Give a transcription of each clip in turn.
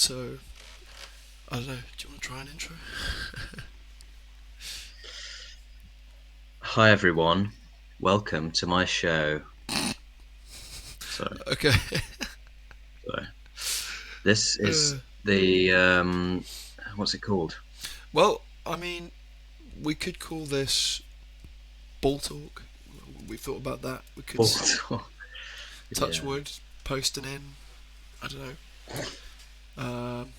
So, I don't know, do you want to try an intro? Hi everyone, welcome to my show. So, Okay. so this Uh, is the what's it called? well, I mean, we could call this ball talk. We thought about that. We could Ball say talk. touch Yeah. wood, posting in. I don't know. Um,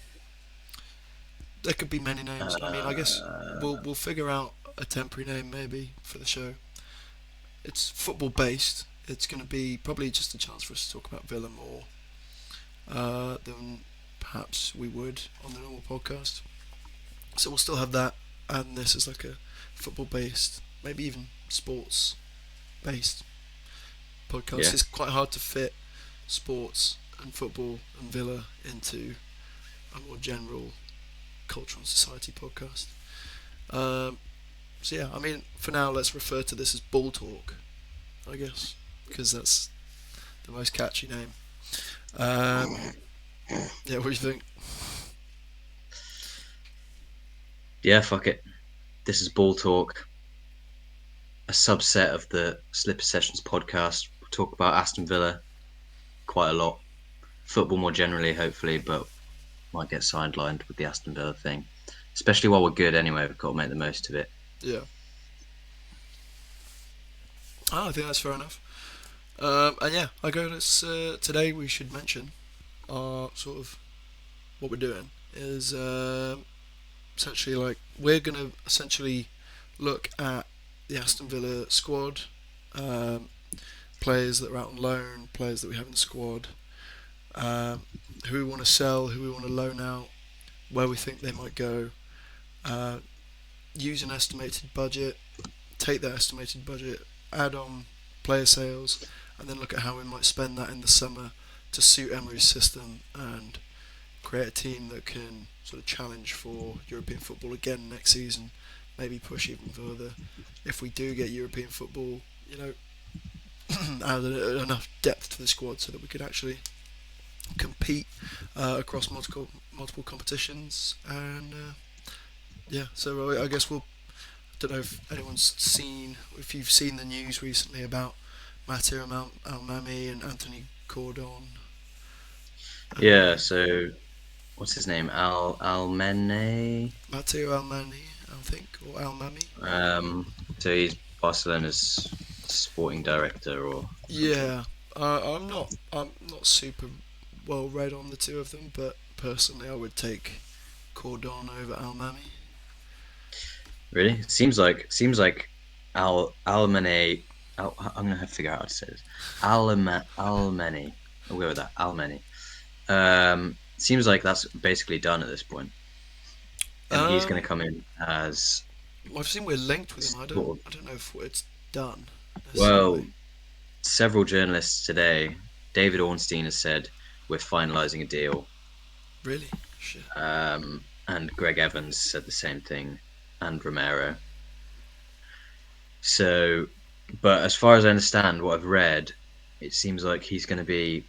there could be many names. I mean, I guess Uh, we'll figure out a temporary name maybe for the show. It's football based. It's going to be probably just a chance for us to talk about Villa more than perhaps we would on the normal podcast. So we'll still have that, and this is like a football based, maybe even sports based podcast. yeah, It's quite hard to fit sports and football and Villa into a more general culture and society podcast. Um, so yeah, I mean, for now, let's refer to this as Ball Talk, I guess, because that's the most catchy name. Um, yeah, what do you think? yeah. Fuck it. This is Ball Talk, a subset of the Slipper Sessions podcast. We'll talk about Aston Villa quite a lot, football more generally, hopefully, but might get sidelined with the Aston Villa thing. Especially while we're good anyway, we've got to make the most of it. Yeah, I think that's fair enough. And yeah, I go. Today we should mention our sort of what we're doing is essentially like we're gonna essentially look at the Aston Villa squad, um, players that are out on loan, players that we have in the squad, um, who we want to sell, who we want to loan out, where we think they might go. Uh, use an estimated budget, take that estimated budget, add on player sales, and then look at how we might spend that in the summer to suit Emery's system and create a team that can sort of challenge for European football again next season, maybe push even further. If we do get European football, you know, add enough depth to the squad so that we could actually compete across multiple competitions. And yeah, so I guess we'll. I don't know if anyone's seen, if you've seen the news recently about Matteo Almami and Anthony Cordon. Yeah. Um, So what's his name? Almene. Matteo Almani, I think, or Almami. So he's Barcelona's sporting director or something. Yeah, I'm not super well read on the two of them, but personally, I would take Cordon over Almami. Really? It seems like Almene. I'm gonna have to figure out how to say this. Almene. I'll go with that. Almene. Seems like that's basically done at this point, and he's gonna Um, come in as I've seen we're linked with him. sort of. I don't know if it's done necessarily. Well, several journalists today, David Ornstein has said we're finalising a deal, Really? Shit. and Greg Evans said the same thing, and Romero. So, but as far as I understand what I've read, it seems like he's going to be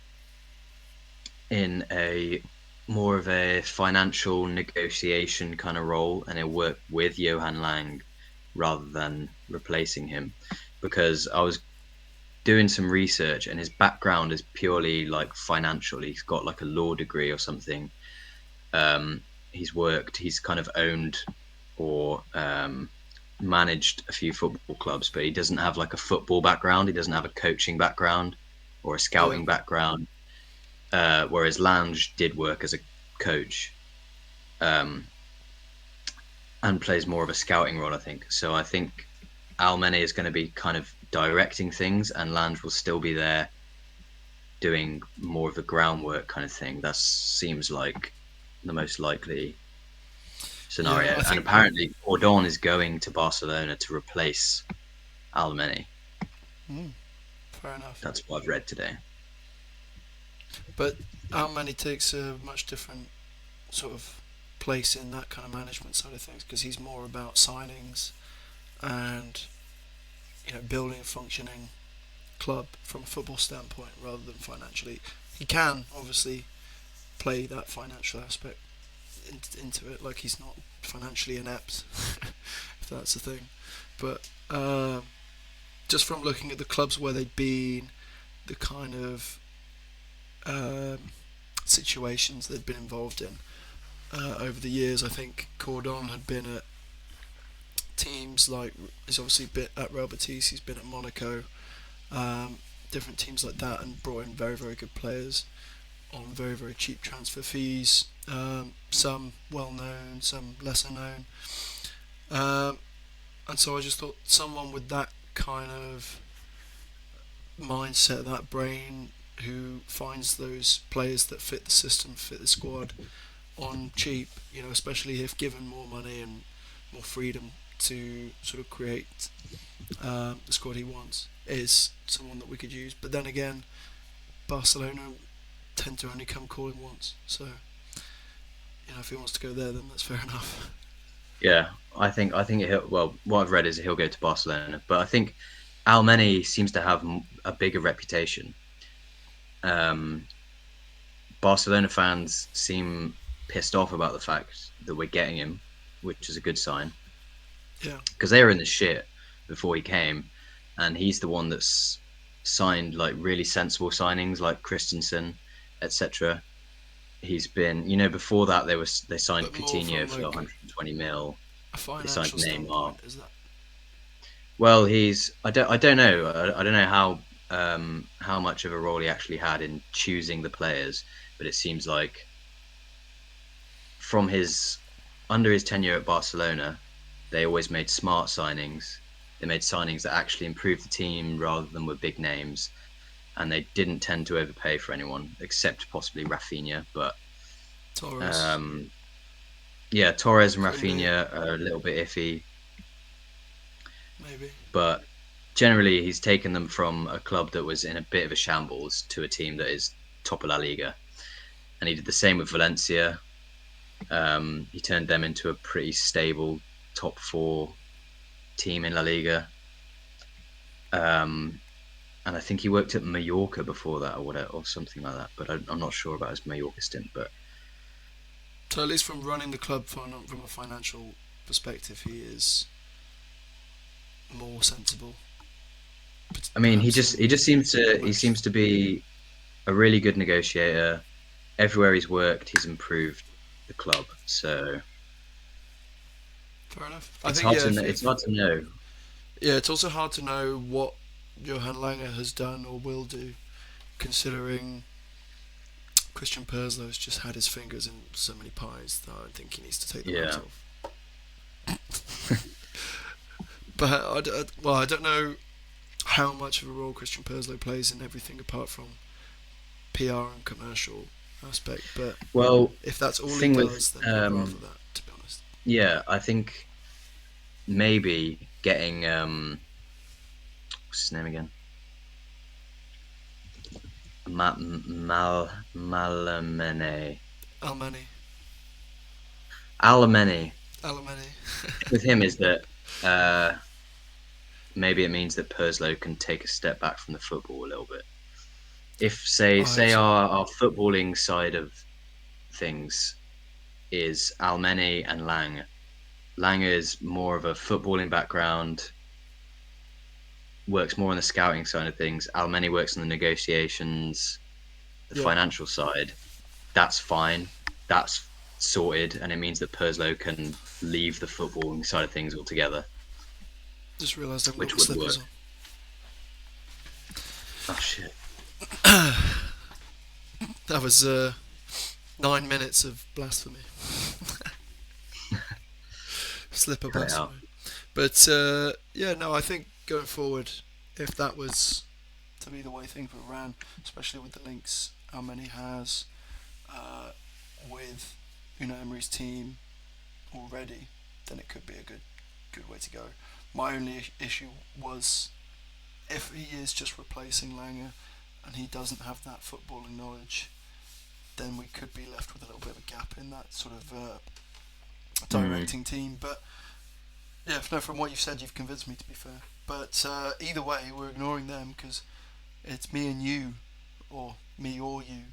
in a more of a financial negotiation kind of role, and he'll work with Johan Lang rather than replacing him. Because I was doing some research, and his background is purely like financial. He's got like a law degree or something. He's kind of owned or managed a few football clubs, but he doesn't have like a football background. He doesn't have a coaching background or a Yeah. scouting background. Whereas Lange did work as a coach, um, and plays more of a scouting role, I think. So I think Almene is going to be kind of directing things, and Lange will still be there doing more of the groundwork kind of thing. That seems like the most likely Yeah, scenario. I And think. apparently, Ordon is going to Barcelona to replace Almeni. Mm, fair enough. That's what I've read today. But Almani takes a much different sort of place in that kind of management side of things because he's more about signings and building a functioning club from a football standpoint rather than financially. He can obviously play that financial aspect into it. Like he's not financially inept, if that's the thing. But just from looking at the clubs where they'd been, the kind of um, situations they'd been involved in over the years, I think Cordon had been at teams like he's obviously been at Real Betis, he's been at Monaco, um, different teams like that, and brought in very very good players on very very cheap transfer fees. Some well known, some lesser known, um, and so I just thought someone with that kind of mindset, that brain, who finds those players that fit the system, fit the squad on cheap, especially if given more money and more freedom to sort of create the squad he wants, is someone that we could use. But then again, Barcelona tend to only come calling once, so if he wants to go there, then that's fair enough. Yeah, I think well, what I've read is he'll go to Barcelona, but I think Almeni seems to have a bigger reputation. Um, Barcelona fans seem pissed off about the fact that we're getting him, which is a good sign Yeah, because they were in the shit before he came, and he's the one that's signed like really sensible signings like Christensen, etc. He's been, before that they signed but more Coutinho from for like 120 mil. a They signed financial Neymar. standpoint, is that Well, I don't know. I don't know how much of a role he actually had in choosing the players, but it seems like from his under his tenure at Barcelona, they always made smart signings. They made signings that actually improved the team rather than were big names, and they didn't tend to overpay for anyone except possibly Rafinha. But Torres, um, yeah, Torres and Kunde, Rafinha are a little bit iffy, maybe? but generally he's taken them from a club that was in a bit of a shambles to a team that is top of La Liga, and he did the same with Valencia. He turned them into a pretty stable top four team in La Liga. Um, and I think he worked at Mallorca before that, or whatever, or something like that. But I'm not sure about his Mallorca stint. But So at least from running the club from a financial perspective, he is more sensible, I mean, he perhaps just he just seems than to he most. seems to be a really good negotiator. Everywhere he's worked, he's improved the club. So Fair enough. I think yeah. it's hard to know. Yeah, it's also hard to know what Johan Langer has done or will do, considering Christian Perslow's just had his fingers in so many pies that I think he needs to take them out Yeah. of. But well, I don't know how much of a role Christian Perslow plays in everything apart from PR and commercial aspect. But Well, if that's the all he thing with does, then I'd rather that, to be honest. yeah, I think maybe getting what's his name again? Malamene. Almani, Alamene. Alamani. With him is that uh, maybe it means that Perslow can take a step back from the football a little bit. If I hope say so. our footballing side of things is Almeni and Lang. Lang is more of a footballing background, works more on the scouting side of things. Almeni works on the negotiations, the Yeah, financial side. That's fine. That's sorted, and it means that Perslow can leave the footballing side of things altogether, just realised I haven't got which my would slippers work. on. Oh shit! That was 9 minutes of blasphemy. Slipper Cut it out. blasphemy. But yeah, no, I think going forward, if that was to be the way things were ran, especially with the links Almani has uh, with Una Emery's team already, then it could be a good way to go. My only issue was if he is just replacing Langer and he doesn't have that footballing knowledge, then we could be left with a little bit of a gap in that sort of Mm. directing team. But yeah, no, from what you've said, you've convinced me, to be fair. But either way, we're ignoring them because it's me and you, or me or you,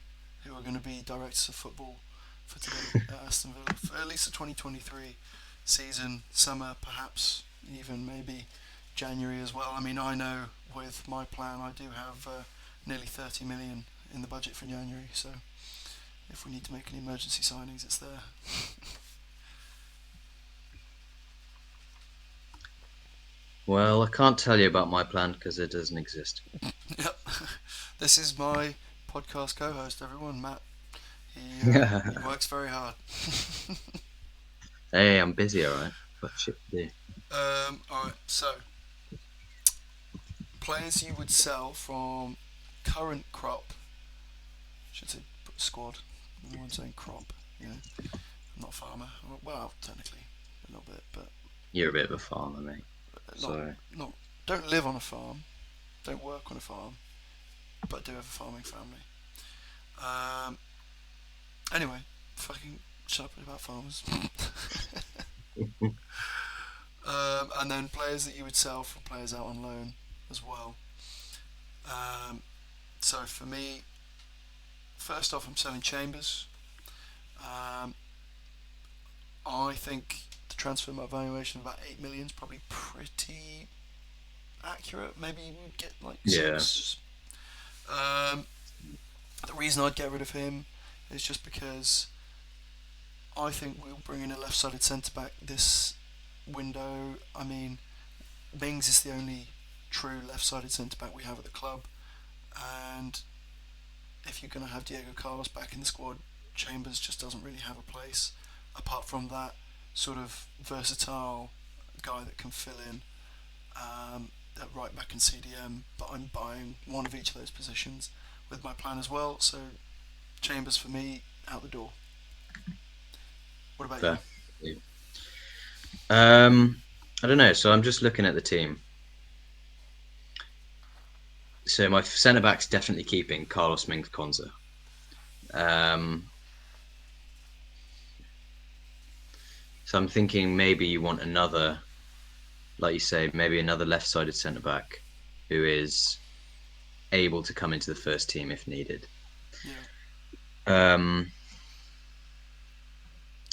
who are going to be directors of football for today at Aston Villa for at least the 2023 season, summer, perhaps even maybe January as well. I mean, I know with my plan, I do have nearly 30 million in the budget for January, so if we need to make any emergency signings, it's there. Well, I can't tell you about my plan because it doesn't exist. Yep. This is my podcast co-host, everyone, Matt. He works very hard. Hey, I'm busy, all right. Got shit to do. All right. So, players you would sell from current crop. I should say squad. No one's saying crop. You know, I'm not a farmer. Well, technically, a little bit, but You're a bit of a farmer, mate. not Sorry. not. Don't live on a farm. Don't work on a farm, but do have a farming family. Um, anyway, fucking shut up about farmers. And then players that you would sell for players out on loan as well. Um, so for me, first off, I'm selling Chambers. Um, I think the transfer valuation of about 8 million is probably pretty accurate. Maybe you would get like Yeah. 6. Um, the reason I'd get rid of him is just because I think we'll bring in a left-sided centre back this window. I mean, Mings is the only true left-sided centre back we have at the club, and if you're going to have Diego Carlos back in the squad, Chambers just doesn't really have a place apart from that sort of versatile guy that can fill in at right back and CDM. But I'm buying one of each of those positions with my plan as well. So Chambers for me out the door. What about you? Fair. I don't know. So I'm just looking at the team. So my centre back's definitely keeping Carlos Mings Konza. Um, so I'm thinking maybe you want another, like you say, maybe another left-sided centre back who is able to come into the first team if needed. Yeah. Um,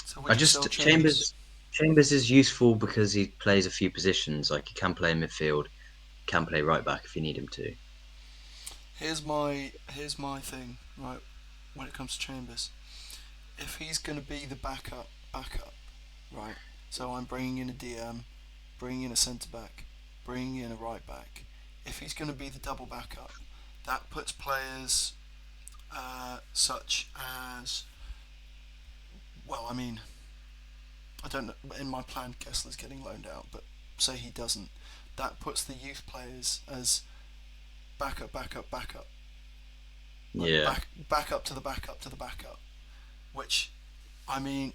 So I would you sell just Chambers? Chambers is useful because he plays a few positions. Like he can play midfield, can play right back if you need him to. Here's my thing, right, when it comes to Chambers. If he's going to be the backup, right, so I'm bringing in a DM, bringing in a centre back, bringing in a right back. If he's going to be the double backup, that puts players such as, well, I mean, I don't know, in my plan Kessler's getting loaned out, but say he doesn't, that puts the youth players as backup, backup, backup. Like Yeah, back up to the backup to the backup, which, I mean,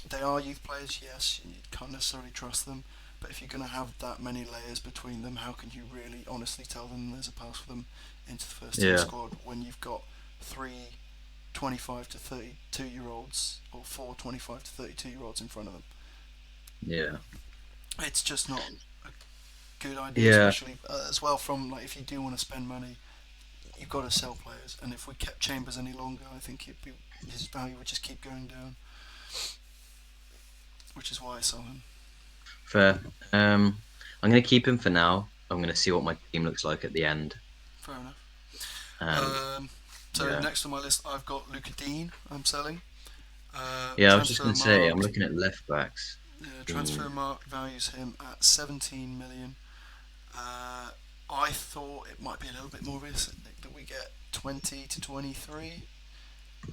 they are youth players, yes, you can't necessarily trust them, but if you're going to have that many layers between them, how can you really honestly tell them there's a pass for them into the first team yeah, squad when you've got three 25 to 32 year olds or four 25 to 32 year olds in front of them? yeah, It's just not a good idea, yeah, especially as well from like if you do want to spend money, you've got to sell players, and if we kept Chambers any longer, I think his value would just keep going down, which is why I sell him. fair. I'm gonna keep him for now. I'm gonna see what my team looks like at the end, Fair enough. and Um, so yeah, next on my list, I've got Luca Dean. I'm selling. yeah. I was just Transfer gonna say I'm marked. looking at left backs. Transfer mark values him at 17 million. Uh, I thought it might be a little bit more realistic that we get 20 to 23.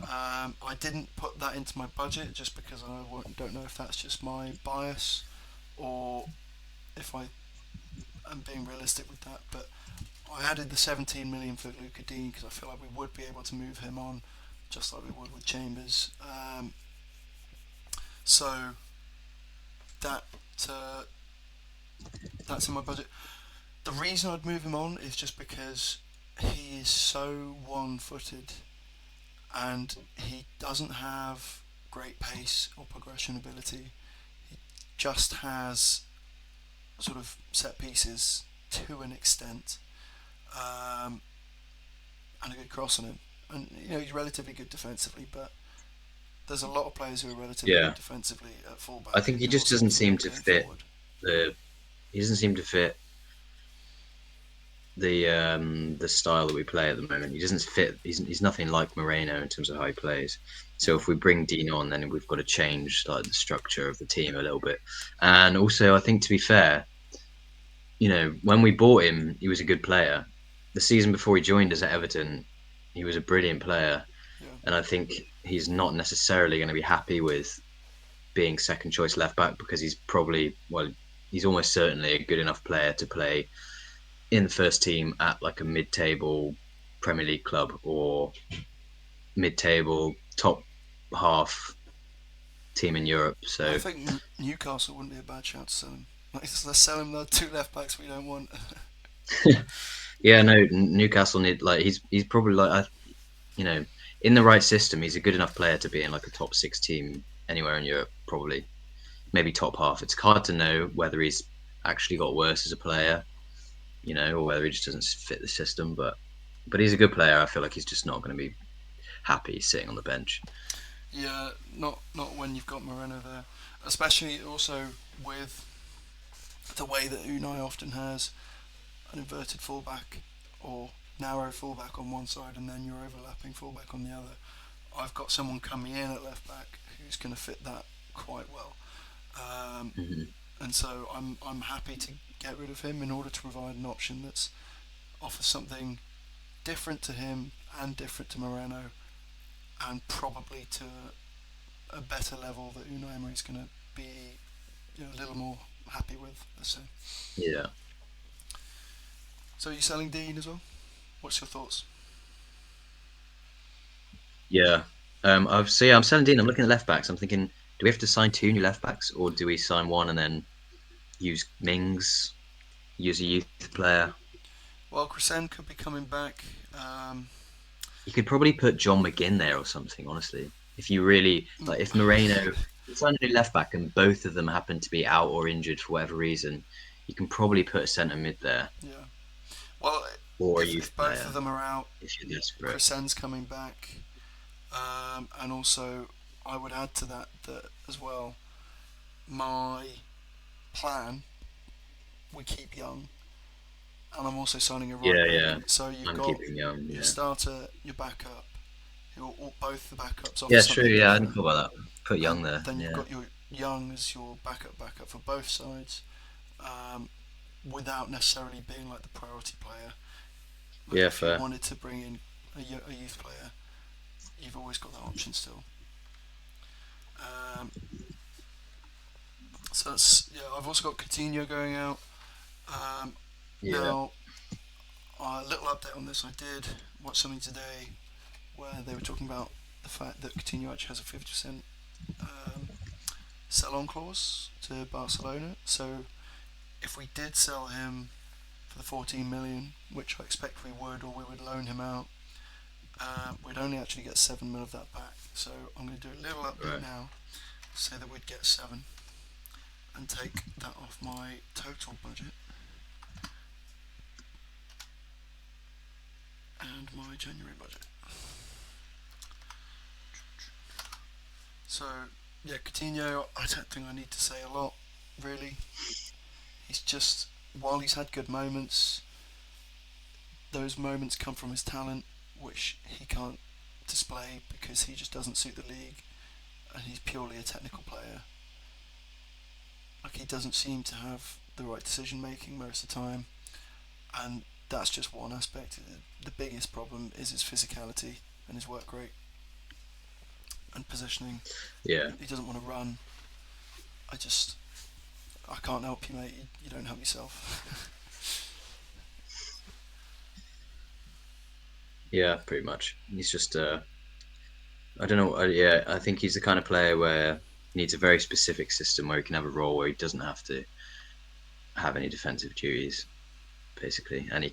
I didn't put that into my budget just because I don't know if that's just my bias or if I am being realistic with that. But I added the 17 million for Luca Dean because I feel like we would be able to move him on just like we would with Chambers. So that uh, that's in my budget. The reason I'd move him on is just because he is so one-footed and he doesn't have great pace or progression ability. He just has sort of set pieces to an extent, and a good cross on him. and he's relatively good defensively, but there's a lot of players who are relatively good Yeah, defensively at I fullback who think he can just also doesn't offer a seem lot to going fit forward. the. He doesn't seem to fit the style that we play at the moment. He doesn't fit. He's nothing like Moreno in terms of how he plays. So Yeah, if we bring Dean on, then we've got to change like the structure of the team a little bit. And also, I think to be fair, when we bought him, he was a good player. The season before he joined us at Everton, he was a brilliant player, yeah. and I think he's not necessarily going to be happy with being second choice left back because he's almost certainly a good enough player to play in the first team at like a mid-table Premier League club or mid-table top half team in Europe. I So think Newcastle wouldn't be a bad shout to sell him. Like, let's sell him the two left backs we don't want. yeah, no, Newcastle need like he's probably like you know in the right system, he's a good enough player to be in like a top six team anywhere in Europe, probably maybe top half. It's hard to know whether he's actually got worse as a player, or whether he just doesn't fit the system. But he's a good player. I feel like he's just not going to be happy sitting on the bench. Yeah, not when you've got Moreno there, especially also with the way that Unai often has an inverted fullback or narrow fullback on one side and then your overlapping fullback on the other. I've got someone coming in at left back who's going to fit that quite well, um, Hmm. and so I'm happy to get rid of him in order to provide an option that's offers something different to him and different to Moreno, and probably to a better level that Unai Emery is going to be a little more happy with. Let's say. Yeah, So are you selling Dean as well? What's your thoughts? yeah. I'm selling Dean. I'm looking at left backs. I'm thinking, do we have to sign two new left backs, or do we sign one and then use Mings, use a youth player? Well, Crescent could be coming back. You could probably put John McGinn there or something. Honestly, if you really like, if Moreno sign a new left back and both of them happen to be out or injured for whatever reason, you can probably put a centre mid there Yeah. Well, or a if youth both of player them are out, if you're desperate. Crescent's coming back, and also I would add to that as well. My plan: we keep Young, and I'm also signing a right Yeah, back. yeah. So you've I'm got keeping Young. your Yeah. starter, your backup, both the backups offer Yeah, true. something Yeah, I didn't different, thought about that. Put and Young there. then you've Yeah. got your Young as your backup for both sides, um, without necessarily being like the priority player. Like Yeah, if you fair. wanted to bring in a youth player, you've always got that option still. Um, so that's yeah. I've also got Coutinho going out. Um, Yeah. Now, a little update on this. I did watch something today where they were talking about the fact that Coutinho actually has a 50% um, sell-on clause to Barcelona. So if we did sell him for the 14 million, which I expect we would, or we would loan him out, we'd only actually get 7 mil of that back. So I'm going to do a little update Right. now, say that we'd get 7, and take that off my total budget and my January budget. So yeah, Coutinho, I don't think I need to say a lot, really. He's just, while he's had good moments, those moments come from his talent, which he can't display because he just doesn't suit the league, and he's purely a technical player. Like he doesn't seem to have the right decision making most of the time, and that's just one aspect. The biggest problem is his physicality and his work rate and positioning. Yeah. He doesn't want to run. I just, I can't help you, mate. You don't help yourself. Yeah, pretty much. He's just I don't know. Yeah, I think he's the kind of player where he needs a very specific system where he can have a role where he doesn't have to have any defensive duties, basically, and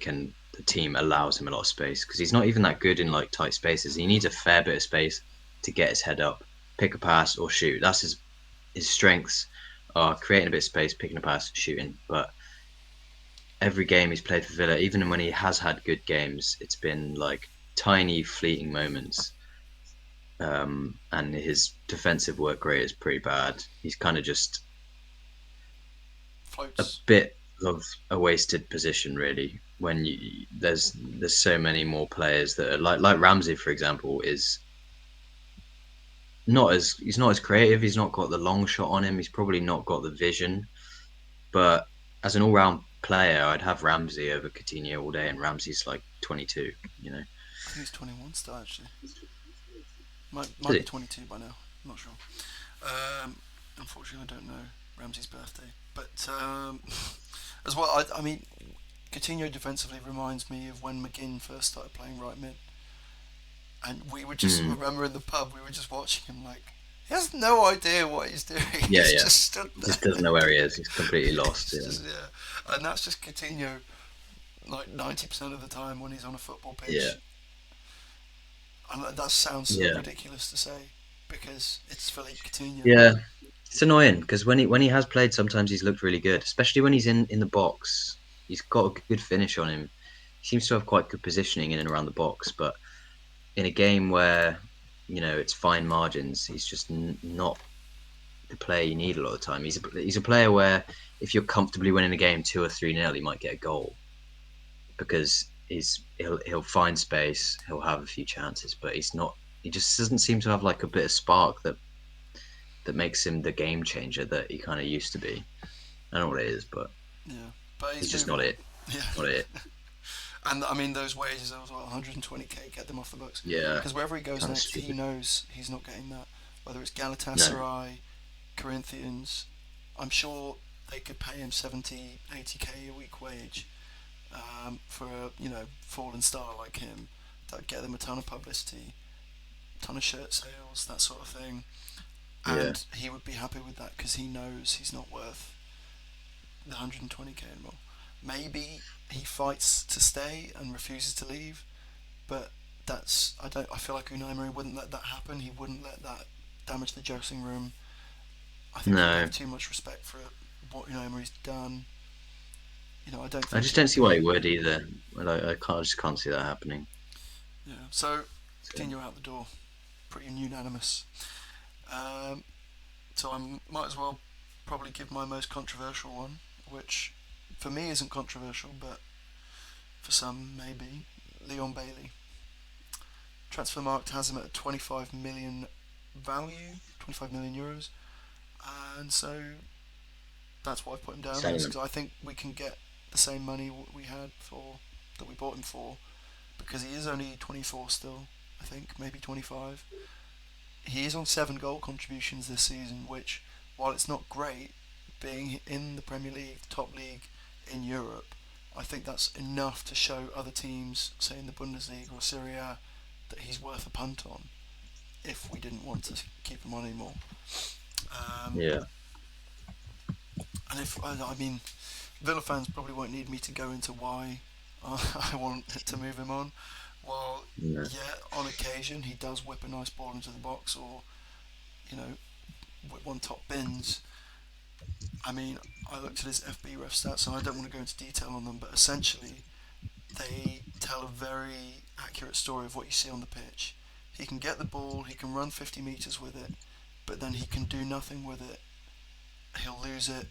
the team allows him a lot of space because he's not even that good in like tight spaces. He needs a fair bit of space to get his head up, pick a pass or shoot. That's his strengths are creating a bit of space, picking a pass, shooting. But every game he's played for Villa, even when he has had good games, it's been like tiny fleeting moments. And his defensive work rate is pretty bad. He's kind of just a Floats. bit of a wasted position, really. When there's so many more players that are like Ramsey, for example, is not as he's not as creative. He's not got the long shot on him. He's probably not got the vision. But as an all-round player, I'd have Ramsey over Coutinho all day, and Ramsey's like 22. You know, I think he's 21 still, actually. Might is be he? 22 by now. I'm not sure. Um, Unfortunately, I don't know Ramsey's birthday. But as well, I mean, Coutinho defensively reminds me of when McGinn first started playing right mid, and we would just Mm, remember in the pub we were just watching him like he has no idea what he's doing. yeah, He's yeah. just stood He just doesn't there. know where he is. He's completely lost. He's Yeah, just yeah, and that's just Coutinho like 90% of the time when he's on a football yeah, pitch. And that sounds so yeah, ridiculous to say because it's Philippe Coutinho. yeah. It's annoying because when he has played, sometimes he's looked really good, especially when he's in the box. He's got a good finish on him. He seems to have quite good positioning in and around the box, but in a game where it's fine margins, he's just not the player you need a lot of the time. He's a player where if you're comfortably winning a game 2 or 3-0, he might get a goal because he'll find space, he'll have a few chances, but he's not. He just doesn't seem to have like a bit of spark that makes him the game changer that he kind of used to be. I don't know what it is, but Yeah, but he's he's just moving not on. it. Yeah, Not it. and I mean those wages as well, 120k, get them off the books. Yeah, Because wherever he goes kind of next, he stupid. knows he's not getting that. Whether it's No. Galatasaray, Corinthians, I'm sure they could pay him 70, 80k a week wage for a fallen star like him. That'd get them a ton of publicity, ton of shirt sales, that sort of thing, Yeah. and he would be happy with that because he knows he's not worth the 120k anymore. Maybe he fights to stay and refuses to leave, but I feel like Unai Emery wouldn't let that happen. He wouldn't let that damage the dressing room. I think he'd No. have too much respect for what Unai Emery's done. I don't I think just it don't would see why he be. would either. I just can't see that happening. Yeah. So So, Coutinho out the door, pretty unanimous. Um, so I might as well probably give my most controversial one, which for me isn't controversial, but for some maybe. Leon Bailey. Transfermarkt has him at 25 million value, 25 million euros, and so that's why I put him down on selling this him. because I think we can get the same money we had for that we bought him for because he is only 24 still. I think maybe 25. He is on 7 goal contributions this season, which while it's not great, being in the Premier League, top league in Europe, I think that's enough to show other teams, say in the Bundesliga or Serie A, that he's worth a punt on if we didn't want to keep him on anymore. Um, Yeah. and if I mean, Villa fans probably won't need me to go into why I want to move him on. Well, No. yeah, on occasion he does whip a nice ball into the box, or you know, whip one top bins. I mean, I looked at his FB ref stats, and I don't want to go into detail on them, but essentially they tell a very accurate story of what you see on the pitch. He can get the ball, he can run 50 metres with it, but then he can do nothing with it. He'll lose it,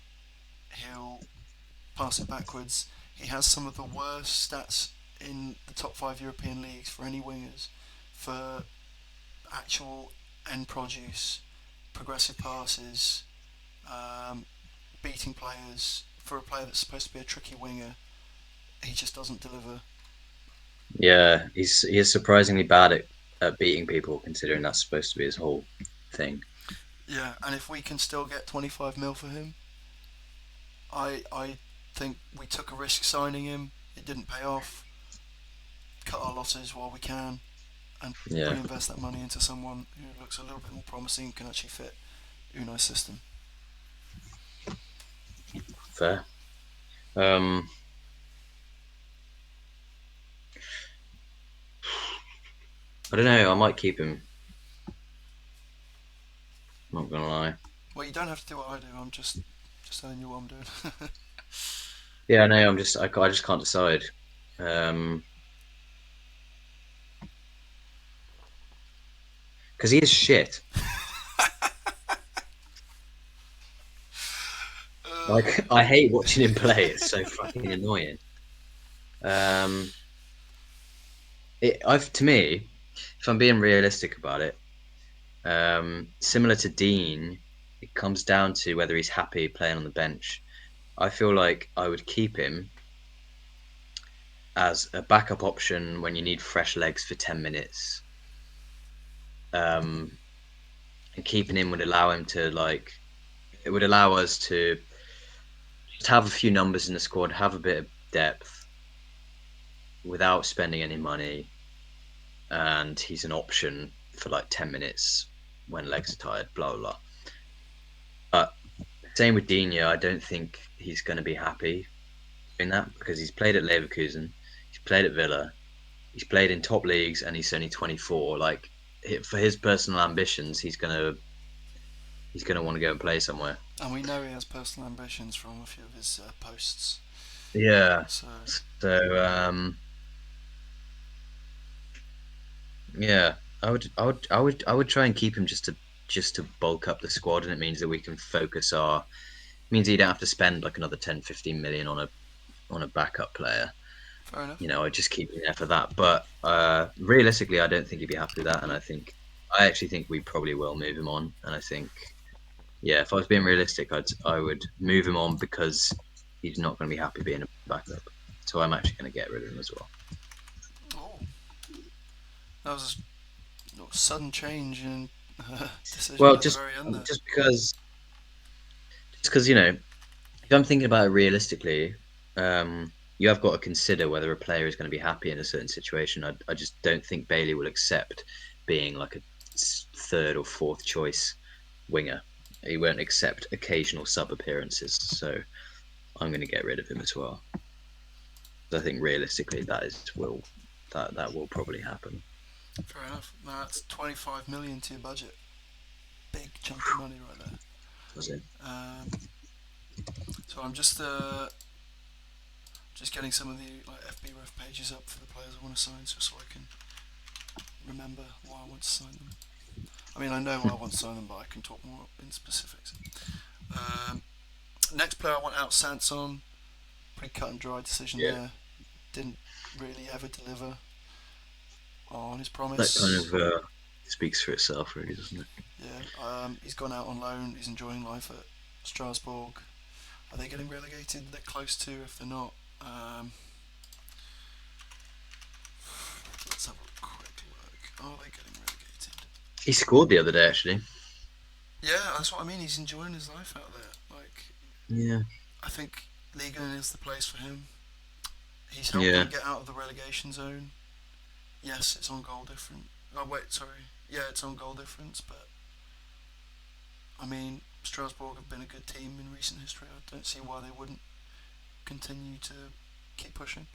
he'll pass it backwards. He has some of the worst stats in the top 5 European leagues for any wingers for actual end produce, progressive passes, um, beating players. For a player that's supposed to be a tricky winger, he just doesn't deliver. Yeah. He is surprisingly bad at beating people, considering that's supposed to be his whole thing. Yeah, and if we can still get 25 mil for him, I think we took a risk signing him. It didn't pay off. Cut our losses while we can, and Yeah. reinvest that money into someone who looks a little bit more promising and can actually fit Unai's system. Fair. Um. I don't know. I might keep him. Not gonna lie. Well, you don't have to do what I do. I'm just telling you what I'm doing. Yeah. No. I just can't decide. Um. because he is shit. Uh, Like I hate watching him play. It's so fucking annoying. Um, I've to me, if I'm being realistic about it, similar to Dean, it comes down to whether he's happy playing on the bench. I feel like I would keep him as a backup option when you need fresh legs for 10 minutes. Um, and keeping him would allow him to like it would allow us to just have a few numbers in the squad, have a bit of depth without spending any money, and he's an option for like 10 minutes when legs are tired. Blah blah. Blah. But same with Dino, I don't think he's going to be happy doing that because he's played at Leverkusen, he's played at Villa, he's played in top leagues, and he's only 24. Like for his personal ambitions, he's gonna want to go and play somewhere. and we know he has personal ambitions from a few of his posts. Yeah. So So yeah, I would try and keep him just to bulk up the squad, and it means that we can focus our. It means you don't have to spend like another 10, 15 million on a backup player. fair enough. I just keep him there for that. But realistically, I don't think he'd be happy with that, and I actually think we probably will move him on. And I think, yeah, if I was being realistic, I would move him on because he's not going to be happy being a backup. So I'm actually going to get rid of him as well. Oh, that was a sudden change in decision Well, at the very end there. just because if I'm thinking about it realistically, you have got to consider whether a player is going to be happy in a certain situation. I just don't think Bailey will accept being like a third or fourth choice winger. He won't accept occasional sub appearances. So I'm going to get rid of him as well. I think realistically that will probably happen. Fair enough. That's 25 million to your budget. Big chunk of money right there. Was it? Um, so I'm just getting some of the like FB ref pages up for the players I want to sign, just so I can remember why I want to sign them. I mean, I know why I want to sign them, but I can talk more in specifics. Um, Next player I want out, Sanson. Pretty cut and dry decision Yeah, there. Didn't really ever deliver on his that kind promise. of speaks for itself, really, doesn't it? Yeah, he's gone out on loan. He's enjoying life at Strasbourg. Are they getting relegated? They're close to. If they're not, let's have a quick look. Are they getting relegated? He scored the other day, actually. Yeah, that's what I mean. He's enjoying his life out there. Like, Yeah, I think Liga is the place for him. He's helped yeah. them get out of the relegation zone. Yes, it's on goal difference. Oh wait, sorry. Yeah, it's on goal difference, but I mean, Strasbourg have been a good team in recent history. I don't see why they wouldn't continue to keep pushing.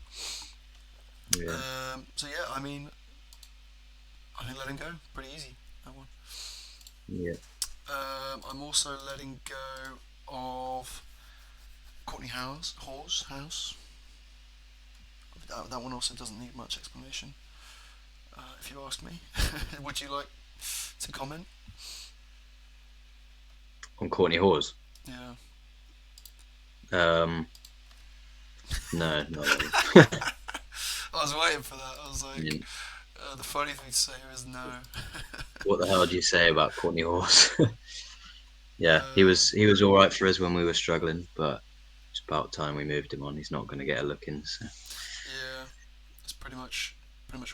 Yeah. So yeah, I mean, I think let him go. Pretty easy, that one. Yeah. I'm also letting go of Courtney House. That one also doesn't need much explanation. If you ask me, would you like to comment? On Courtney Hawes. Yeah. Um, no, not really. I was waiting for that. I was I like, mean, the funny thing to say here is no. what the hell do you say about Courtney Hawes? Yeah, he uh, was he was all right for us when we were struggling, but it's about time we moved him on. He's not going to get a look in. So. yeah, that's pretty much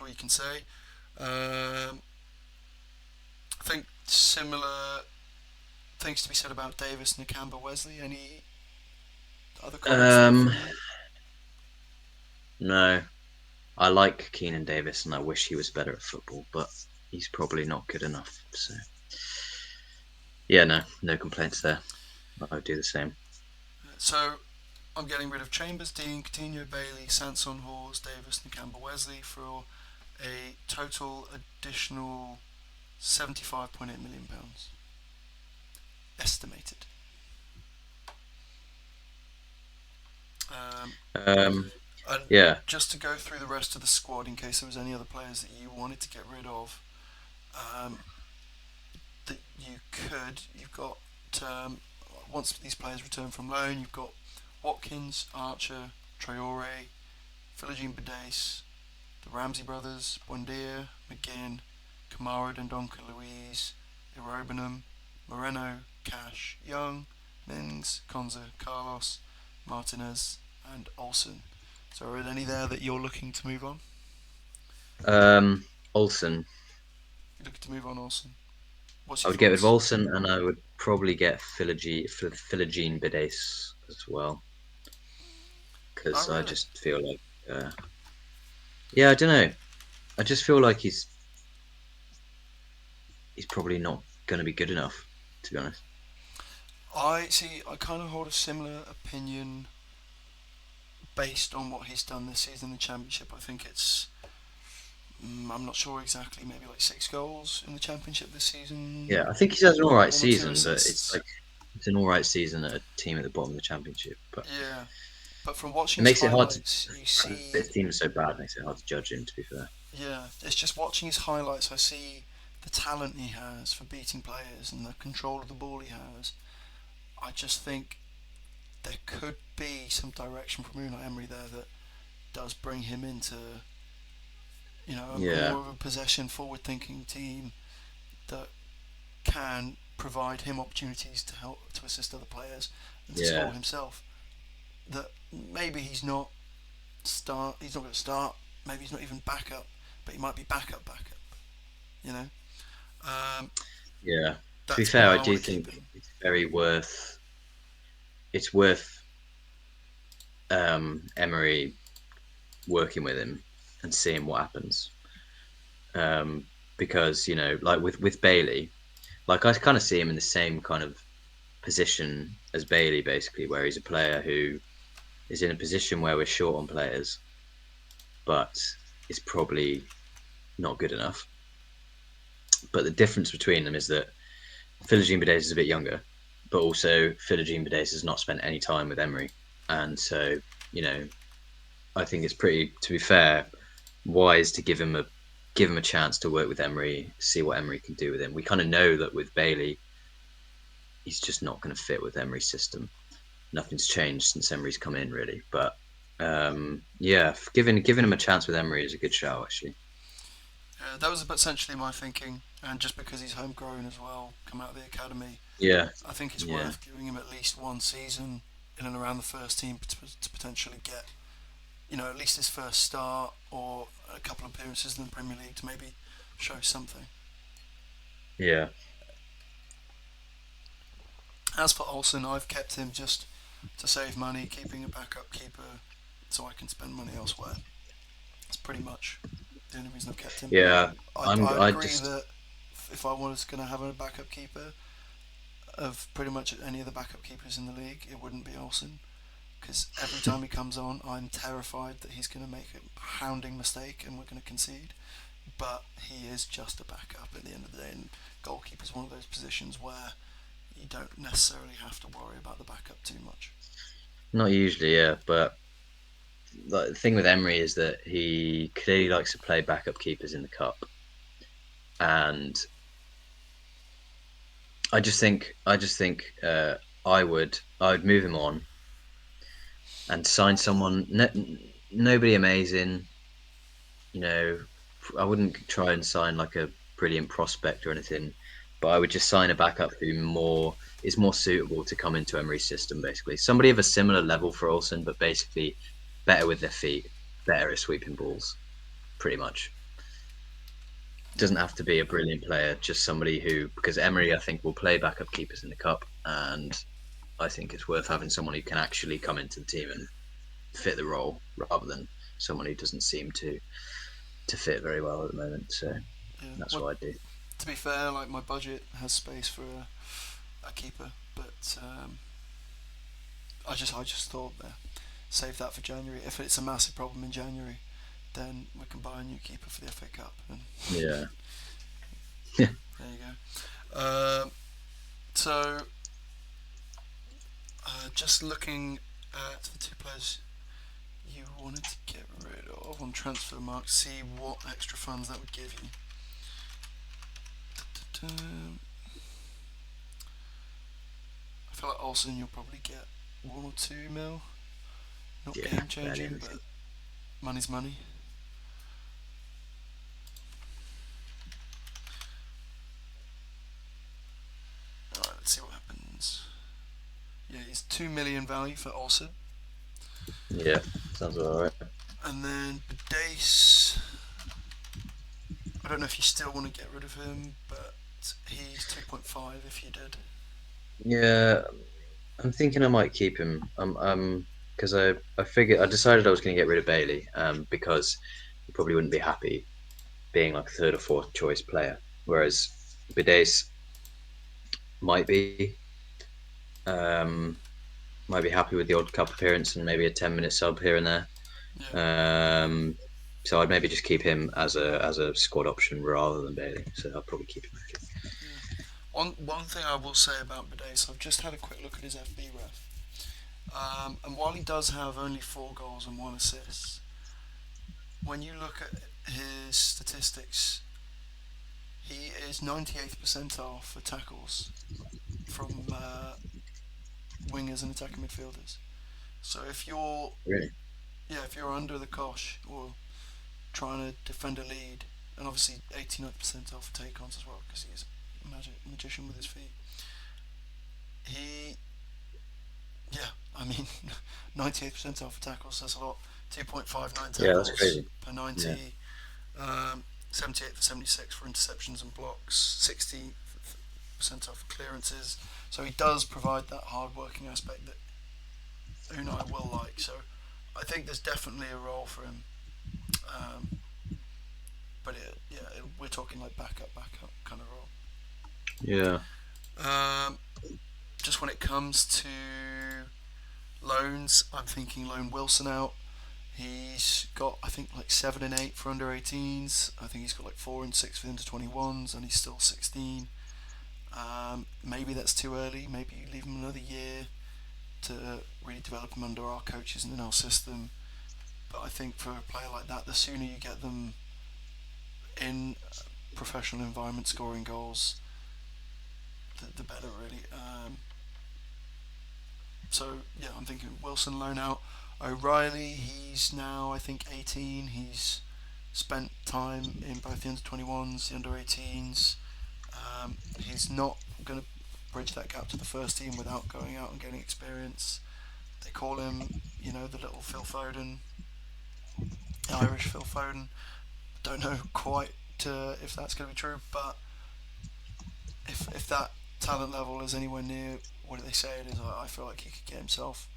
all you can say. Um, I think similar things to be said about Davis, Nakamba, Wesley. Any other comments there Um, from you? no, I like Keenan Davis, and I wish he was better at football, but he's probably not good enough. So yeah, no complaints there. I would do the same. So I'm getting rid of Chambers, Dean, Coutinho, Bailey, Sanson, Hawes, Davis, Nakamba, Wesley for a total additional £75.8 million estimated. Um, Um, and yeah, just to go through the rest of the squad in case there was any other players that you wanted to get rid of. Um, you could. You've got once these players return from loan, you've got Watkins, Archer, Traore, Philogene Bidace, the Ramsey brothers, Buendia, McGinn, Kamara, Dendonka, Louise, Irobanum, Moreno, Cash, Young, Mings, Konza, Carlos, Martinez, and Olsen. So are there any there that you're looking to move on? Olsen. You're looking to move on, Olsen. What's I your would get rid of thoughts? Olsen, and I would probably get Philogene Bidace as well, Oh, because I really? just feel like, yeah, I don't know. I just feel like he's probably not going to be good enough, to be honest. I see. I kind of hold a similar opinion based on what he's done this season in the championship. I think it's. I'm not sure exactly. Maybe like 6 goals in the championship this season. Yeah, I think he's had an all right One or two season, but it's assists. like it's an all right season at a team at the bottom of the championship. But Yeah, but from watching it his makes it hard to. highlights, you This see. team is so bad, it makes it hard to judge him. To be fair. Yeah, it's just watching his highlights. I see the talent he has for beating players and the control of the ball he has. I just think there could be some direction from Unai Emery there that does bring him into a Yeah, more of a possession forward thinking team that can provide him opportunities to help to assist other players and to score yeah, himself. That maybe he's not going to start, maybe he's not even backup, but he might be backup, you know. Um, yeah. To be that's fair, why I I do want to keep think him. it's very worth. It's worth Emery working with him and seeing what happens. Because like with Bailey, like I kind of see him in the same kind of position as Bailey, basically, where he's a player who is in a position where we're short on players, but is probably not good enough. But the difference between them is that Philogene Bidace is a bit younger, but also Philogene Bidace has not spent any time with Emery, and so you know I think it's pretty, to be fair, wise to give him a chance to work with Emery, see what Emery can do with him. We kind of know that with Bailey, he's just not going to fit with Emery's system. Nothing's changed since Emery's come in, really. But yeah, giving him a chance with Emery is a good shout, actually. That was essentially my thinking, and just because he's homegrown as well, come out of the academy, Yeah, I think it's yeah, worth giving him at least one season in and around the first team to potentially get, at least his first start or a couple of appearances in the Premier League to maybe show something. yeah, As for Olsen, I've kept him just to save money, keeping a backup keeper so I can spend money elsewhere. That's pretty much the only reason I've kept him. yeah. I'd I agree just that if I was going to have a backup keeper of pretty much any of the backup keepers in the league, it wouldn't be Olsen. Because every time he comes on, I'm terrified that he's going to make a hounding mistake and we're going to concede. But he is just a backup at the end of the day, and goalkeeper is one of those positions where you don't necessarily have to worry about the backup too much. not usually, yeah, but like, the thing with Emery is that he clearly likes to play backup keepers in the cup, and I just think I would move him on and sign someone. Nobody amazing, you know. I wouldn't try and sign like a brilliant prospect or anything, but I would just sign a backup who more is more suitable to come into Emery's system. Basically, somebody of a similar level for Olsen, but basically better with their feet, better at sweeping balls. Pretty much Yeah, doesn't have to be a brilliant player, just somebody who, because Emery I think will play backup keepers in the cup, and I think it's worth having someone who can actually come into the team and fit the role rather than someone who doesn't seem to fit very well at the moment. So yeah. that's Well, what I do. to be fair, like my budget has space for a keeper, but I just thought there, save that for January. If it's a massive problem in January, then we can buy a new keeper for the FA Cup, and Yeah. there you go. So just looking at the two players you wanted to get rid of on transfer marks, see what extra funds that would give you. Olsen, you'll probably get 1 or 2 mil. Not Yeah, game barely changing, but anything. money's money. Alright, let's see what happens. Yeah, he's 2 million value for Olsen. Yeah, sounds all right. And then Badace, I don't know if you still want to get rid of him, but he's 2.5 if you did. Yeah, I'm thinking I might keep him. Because I figured I decided I was going to get rid of Bailey. Because he probably wouldn't be happy being like a third or fourth choice player, whereas Bidace might be. Um, might be happy with the odd cup appearance and maybe a 10-minute sub here and there. Yeah, Um, so I'd maybe just keep him as a squad option rather than Bailey. So I'll probably keep him actually. yeah. One thing I will say about Badace, I've just had a quick look at his FB ref. And while he does have only 4 goals and 1 assist, when you look at his statistics, he is 98th percentile for tackles from wingers and attacking midfielders. So Really? if you're under the cosh or trying to defend a lead, and obviously 89th percentile for take-ons as well because he's a magician with his feet. He, yeah, I mean, 98th percentile for tackles. That's a lot. 2.59 Yeah, that's tackles crazy. per Yeah. 90. 78 for 76 for interceptions and blocks. 60 percentile for clearances. So he does provide that hard-working aspect that Unai will like. So I think there's definitely a role for him. Um, but we're talking like backup kind of role. Yeah. Um, just when it comes to loans, I'm thinking loan Wilson out. He's got, I think, like 7 and 8 for under 18s. I think he's got like 4 and 6 for the under 21s, and he's still 16. Maybe that's too early. Maybe you leave him another year to really develop him under our coaches and in our system. But I think for a player like that, the sooner you get them in a professional environment scoring goals, the better, really. So yeah, I'm thinking Wilson loan out. O'Reilly, he's now I think 18. He's spent time in both the under 21s, the under 18s. He's not going to bridge that gap to the first team without going out and getting experience. They call him, the little Phil Foden, Irish Phil Foden. Don't know quite if that's going to be true, but if that talent level is anywhere near what do they say it is, I feel like he could get himself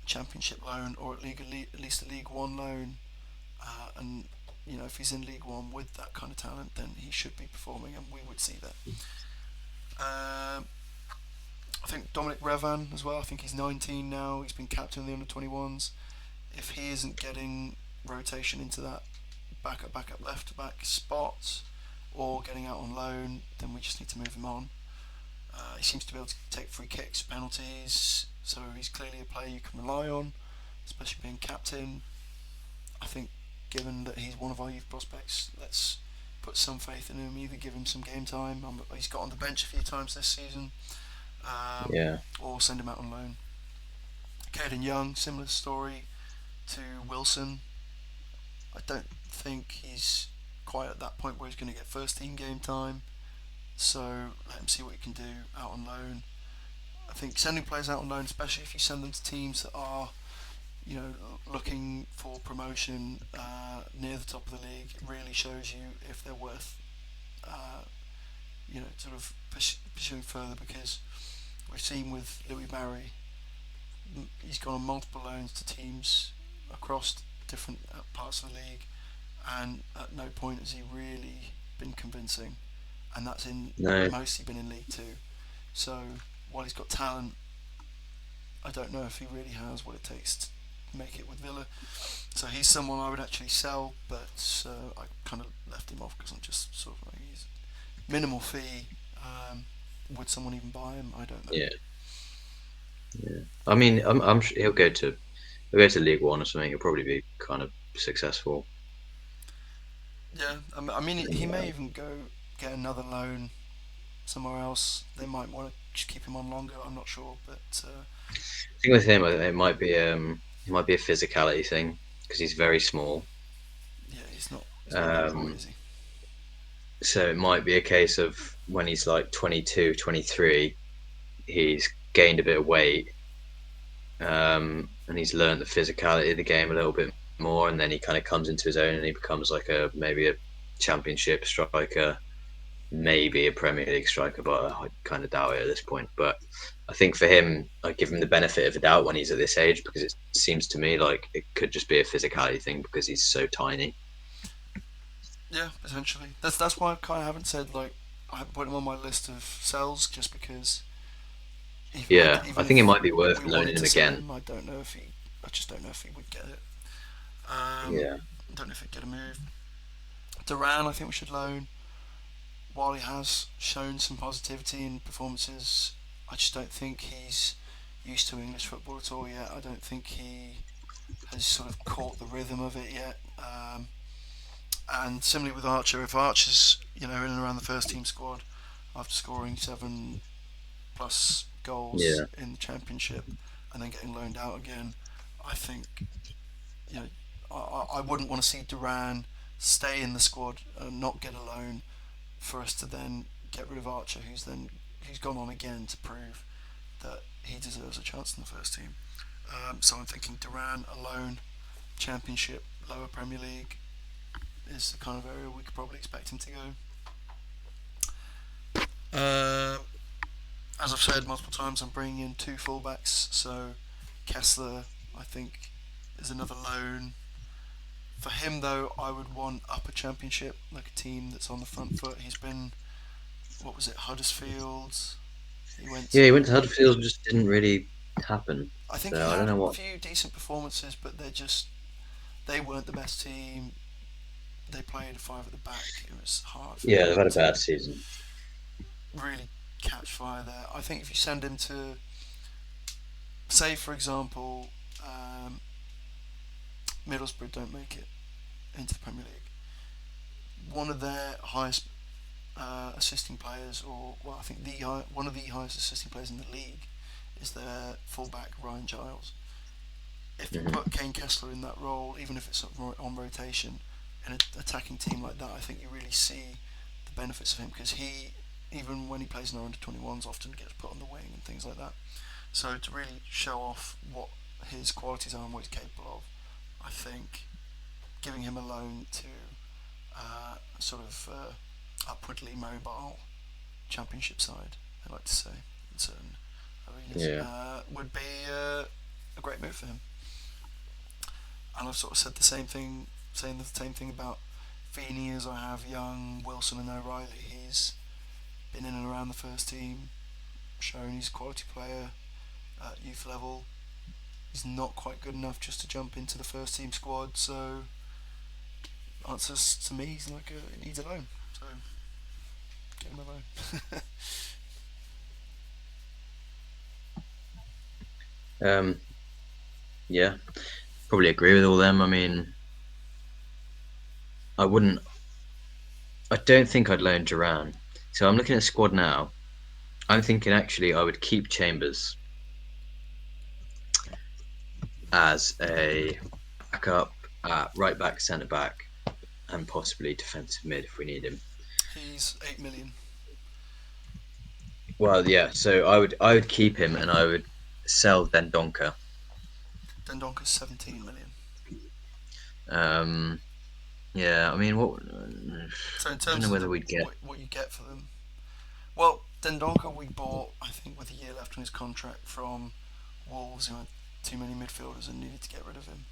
a championship loan or at least a League One loan. And if he's in League One with that kind of talent, then he should be performing, and we would see that. Um, I think Dominic Revan as well. I think he's 19 now. He's been captain of the under 21s. If he isn't getting rotation into that backup, left back spot, or getting out on loan, then we just need to move him on. He seems to be able to take free kicks, penalties, so he's clearly a player you can rely on, especially being captain. I think, given that he's one of our youth prospects, let's put some faith in him. Either give him some game time. He's got on the bench a few times this season, Yeah. or send him out on loan. Caden Young, similar story to Wilson. I don't think he's quite at that point where he's going to get first team game time. So let him see what he can do out on loan. I think sending players out on loan, especially if you send them to teams that are, looking for promotion near the top of the league, it really shows you if they're worth, uh, sort of pursuing further. Because we've seen with Louis Barry, he's gone on multiple loans to teams across different parts of the league, and at no point has he really been convincing. And that's No. mostly been in League Two. So while he's got talent, I don't know if he really has what it takes to make it with Villa. So he's someone I would actually sell, but I kind of left him off because I'm just sort of like he's minimal fee. Would someone even buy him? I don't know. Yeah. Yeah. I mean, I'm sure he'll go to League One or something. He'll probably be kind of successful. Yeah, I mean he may even go get another loan somewhere else, they might want to just keep him on longer. I'm not sure, but I think with him, it might be a physicality thing because he's very small. yeah, he's not a big boy, Um, is he? so it might be a case of when he's like 22, 23, he's gained a bit of weight, and he's learned the physicality of the game a little bit more, and then he kind of comes into his own and he becomes like a maybe a championship striker, maybe a Premier League striker, but I kind of doubt it at this point. But I think for him, I give him the benefit of the doubt when he's at this age because it seems to me like it could just be a physicality thing because he's so tiny. Yeah, potentially. That's why I kind of haven't said like I haven't put him on my list of sells just because Yeah, I even think it if might be worth we loaning wanted him to sell again. him, I just don't know if he would get it. Yeah, Don't know if he'd get a move. Duran, I think we should loan. While he has shown some positivity in performances, I just don't think he's used to English football at all yet. I don't think he has sort of caught the rhythm of it yet. And similarly with Archer, if Archer's in and around the first team squad after scoring 7+ goals yeah, in the championship and then getting loaned out again, I think you know I wouldn't want to see Duran stay in the squad and not get a loan for us to then get rid of Archer, who's gone on again to prove that he deserves a chance in the first team. So I'm thinking Duran alone, Championship, lower Premier League is the kind of area we could probably expect him to go. As I've said multiple times, I'm bringing in two fullbacks. So Kessler, I think, is another loan. For him, though, I would want upper Championship, like a team that's on the front foot. He's been, what was it, Huddersfield? He went yeah. to. He went to Huddersfield, just didn't really happen. I think he So I don't had know a what. few decent performances, but they weren't the best team. They played a five at the back. It was hard for Yeah, him they've had a to bad season. really catch fire there. I think if you send him to, say, for example, Middlesbrough don't make it into the Premier League, one of their highest assisting players, or well, I think one of the highest assisting players in the league, is their fullback Ryan Giles. If you Hmm. put Kane Kessler in that role, even if it's on rotation, in an attacking team like that, I think you really see the benefits of him because even when he plays in our under 21s, often gets put on the wing and things like that. So to really show off what his qualities are and what he's capable of, I think giving him a loan to sort of upwardly mobile championship side, I like to say, in certain arenas, Yeah, would be a great move for him. And I've sort of said saying the same thing about Feeney as I have Young, Wilson, and O'Reilly. He's been in and around the first team, shown he's a quality player at youth level. He's not quite good enough just to jump into the first team squad. So, answers to me, he's like he needs a loan. So, give him a loan. um, yeah, probably agree with all them. I mean, I wouldn't. I don't think I'd loan Duran. So I'm looking at squad now. I'm thinking actually I would keep Chambers as a backup at right back, centre back, and possibly defensive mid if we need him. He's 8 million. Well, yeah. So I would keep him and I would sell Dendonka. Dendonka's 17 million. Um, yeah. I mean, what? So in I don't know terms of whether we'd get. what you get for them, well, Dendonka we bought I think with a year left on his contract from Wolves who had too many midfielders and needed to get rid of him.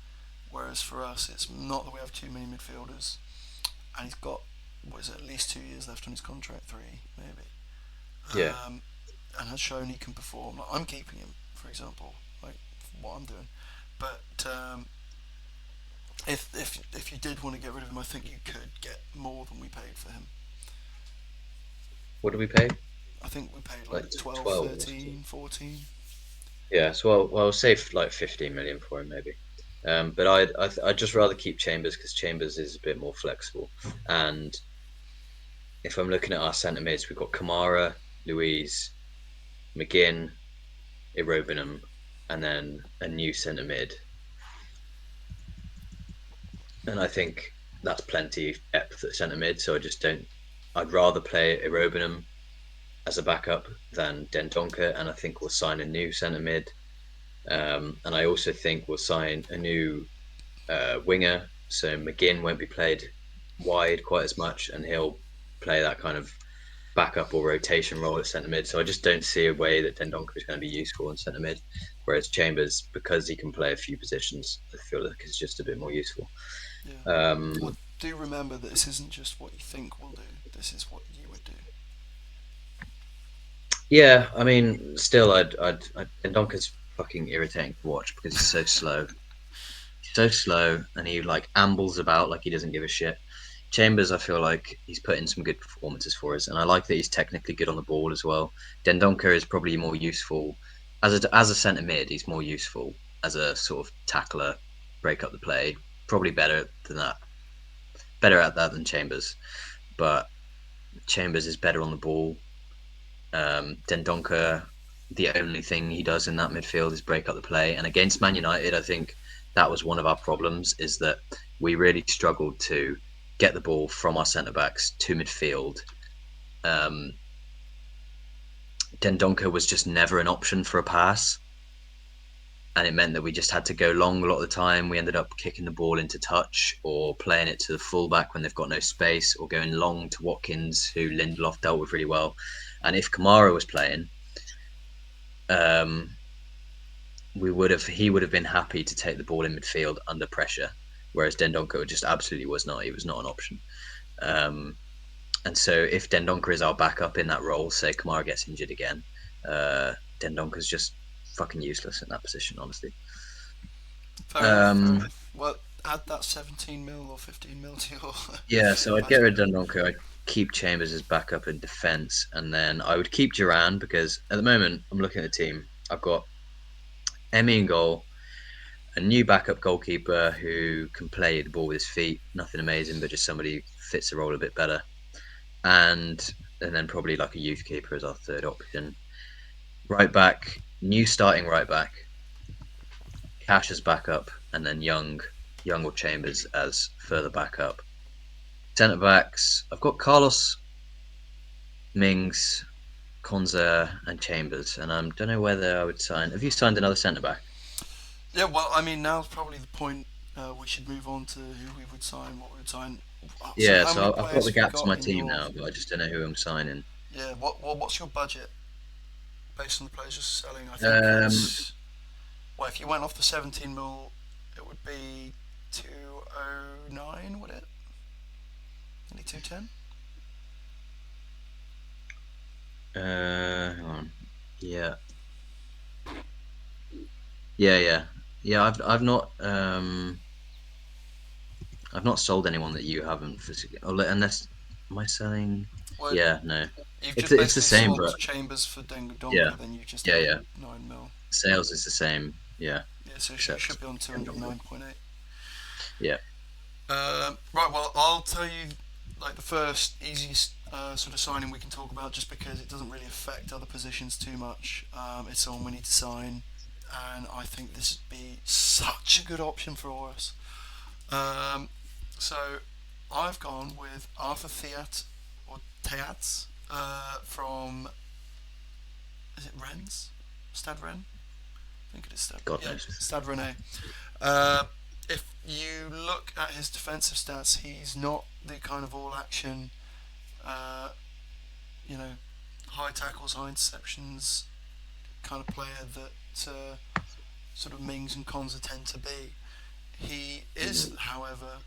Whereas for us, it's not that we have too many midfielders, and he's got what is it, at least 2 years left on his contract, three maybe, Yeah. and has shown he can perform. Like I'm keeping him, for example, like what I'm doing. But if you did want to get rid of him, I think you could get more than we paid for him. What do we pay? I think we paid Like like 12, 12 or something. 13, 14. Yeah. So I'll save like 15 million for him maybe. But I'd just rather keep Chambers because Chambers is a bit more flexible. And if I'm looking at our centre mids, we've got Kamara. Louise, McGinn, Irobinum, and then a new centre mid. And I think that's plenty of depth at centre mid. So I just don't. I'd rather play Irobinum as a backup than Dendoncker, and I think we'll sign a new centre mid. And I also think we'll sign a new winger. So McGinn won't be played wide quite as much, and he'll play that kind of backup or rotation role at centre mid. So I just don't see a way that Dendoncker is going to be useful in centre mid. Whereas Chambers, because he can play a few positions, I feel like it's just a bit more useful. Yeah. Um, Well, do remember that this isn't just what you think we'll do. This is what you would do. yeah, I mean, still, Dendoncker's fucking irritating to watch because he's so slow. So slow, and he like ambles about like he doesn't give a shit. Chambers, I feel like he's put in some good performances for us, and I like that he's technically good on the ball as well. Dendoncker is probably more useful as a centre mid. He's more useful as a sort of tackler, break up the play. Probably better than that, better at that than Chambers. But Chambers is better on the ball. Dendoncker, the only thing he does in that midfield is break up the play. And against Man United, I think that was one of our problems is that we really struggled to get the ball from our centre backs to midfield. Um, Dendoncker was just never an option for a pass. And it meant that we just had to go long a lot of the time. We ended up kicking the ball into touch or playing it to the fullback when they've got no space or going long to Watkins, who Lindelof dealt with really well. And if Kamara was playing, um, he would have been happy to take the ball in midfield under pressure, whereas Dendoncker just absolutely was not. He was not an option. Um, and so if Dendoncker is our backup in that role, say Kamara gets injured again, Dendoncker's just fucking useless in that position, honestly. Fair enough. Fair Um, enough. Well, add that 17 mil or 15 mil to your yeah, so I'd get budget. rid of Dendoncker. I'd keep Chambers as backup in defence, and then I would keep Duran because at the moment I'm looking at the team. I've got Emmy in goal, a new backup goalkeeper who can play the ball with his feet. Nothing amazing, but just somebody who fits the role a bit better. And then probably like a youth keeper as our third option. Right back, new starting right back, Cash as backup, and then Young or Chambers as further backup. Centre backs, I've got Carlos, Mings, Konza, and Chambers, and I don't know whether I would sign. Have you signed another centre back? Yeah, well, I mean, now's probably the point we should move on to who we would sign, what we would sign. So, Yeah, how many so I've got players the have you gaps in got my in team your? now, but I just don't know who I'm signing. Yeah, what's your budget based on the players you're selling? I think Um, it's well, if you went off the 17 mil, it would be 209, would it? Nearly 210. hang on. Yeah, yeah. I've not sold anyone that you haven't physically. Unless am I selling? Well, Yeah, no. you've It's just it's the basically same, but swapped Chambers for yeah, Donker, then you just yeah, added yeah. 9 mil. Sales is the same. Yeah, Yeah, so you except should be on Dendoncker. 209.8. Yeah. Right, well, I'll tell you like the first easiest sort of signing we can talk about, just because it doesn't really affect other positions too much. It's someone we need to sign, and I think this would be such a good option for us. Um, so I've gone with Arthur Theat or Theats from, is it Rennes? Stade Rennes? I think it is Stade. God Yeah, knows. Stade Rennais. Uh, if you look at his defensive stats, he's not the kind of all-action, uh, you know, high tackles, high interceptions kind of player that sort of Mings and Konza tend to be. He is, Mm. however,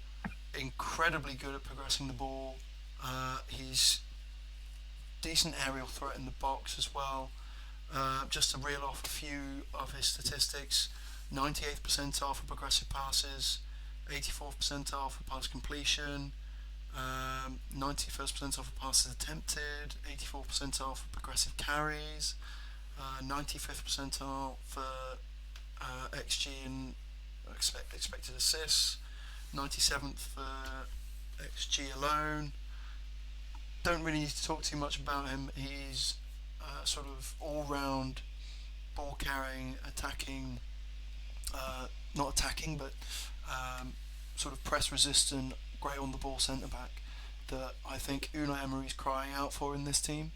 incredibly good at progressing the ball. He's decent aerial threat in the box as well. Just to reel off a few of his statistics: 98th percentile for progressive passes, 84th percentile for pass completion, 91st percentile for passes attempted, 84th percentile for progressive carries, 95th percentile for XG and expected assists, 97th for XG alone. Don't really need to talk too much about him. He's sort of all-round ball carrying, attacking, not attacking, but um, sort of press resistant, great on the ball centre back that I think Unai Emery's crying out for in this team.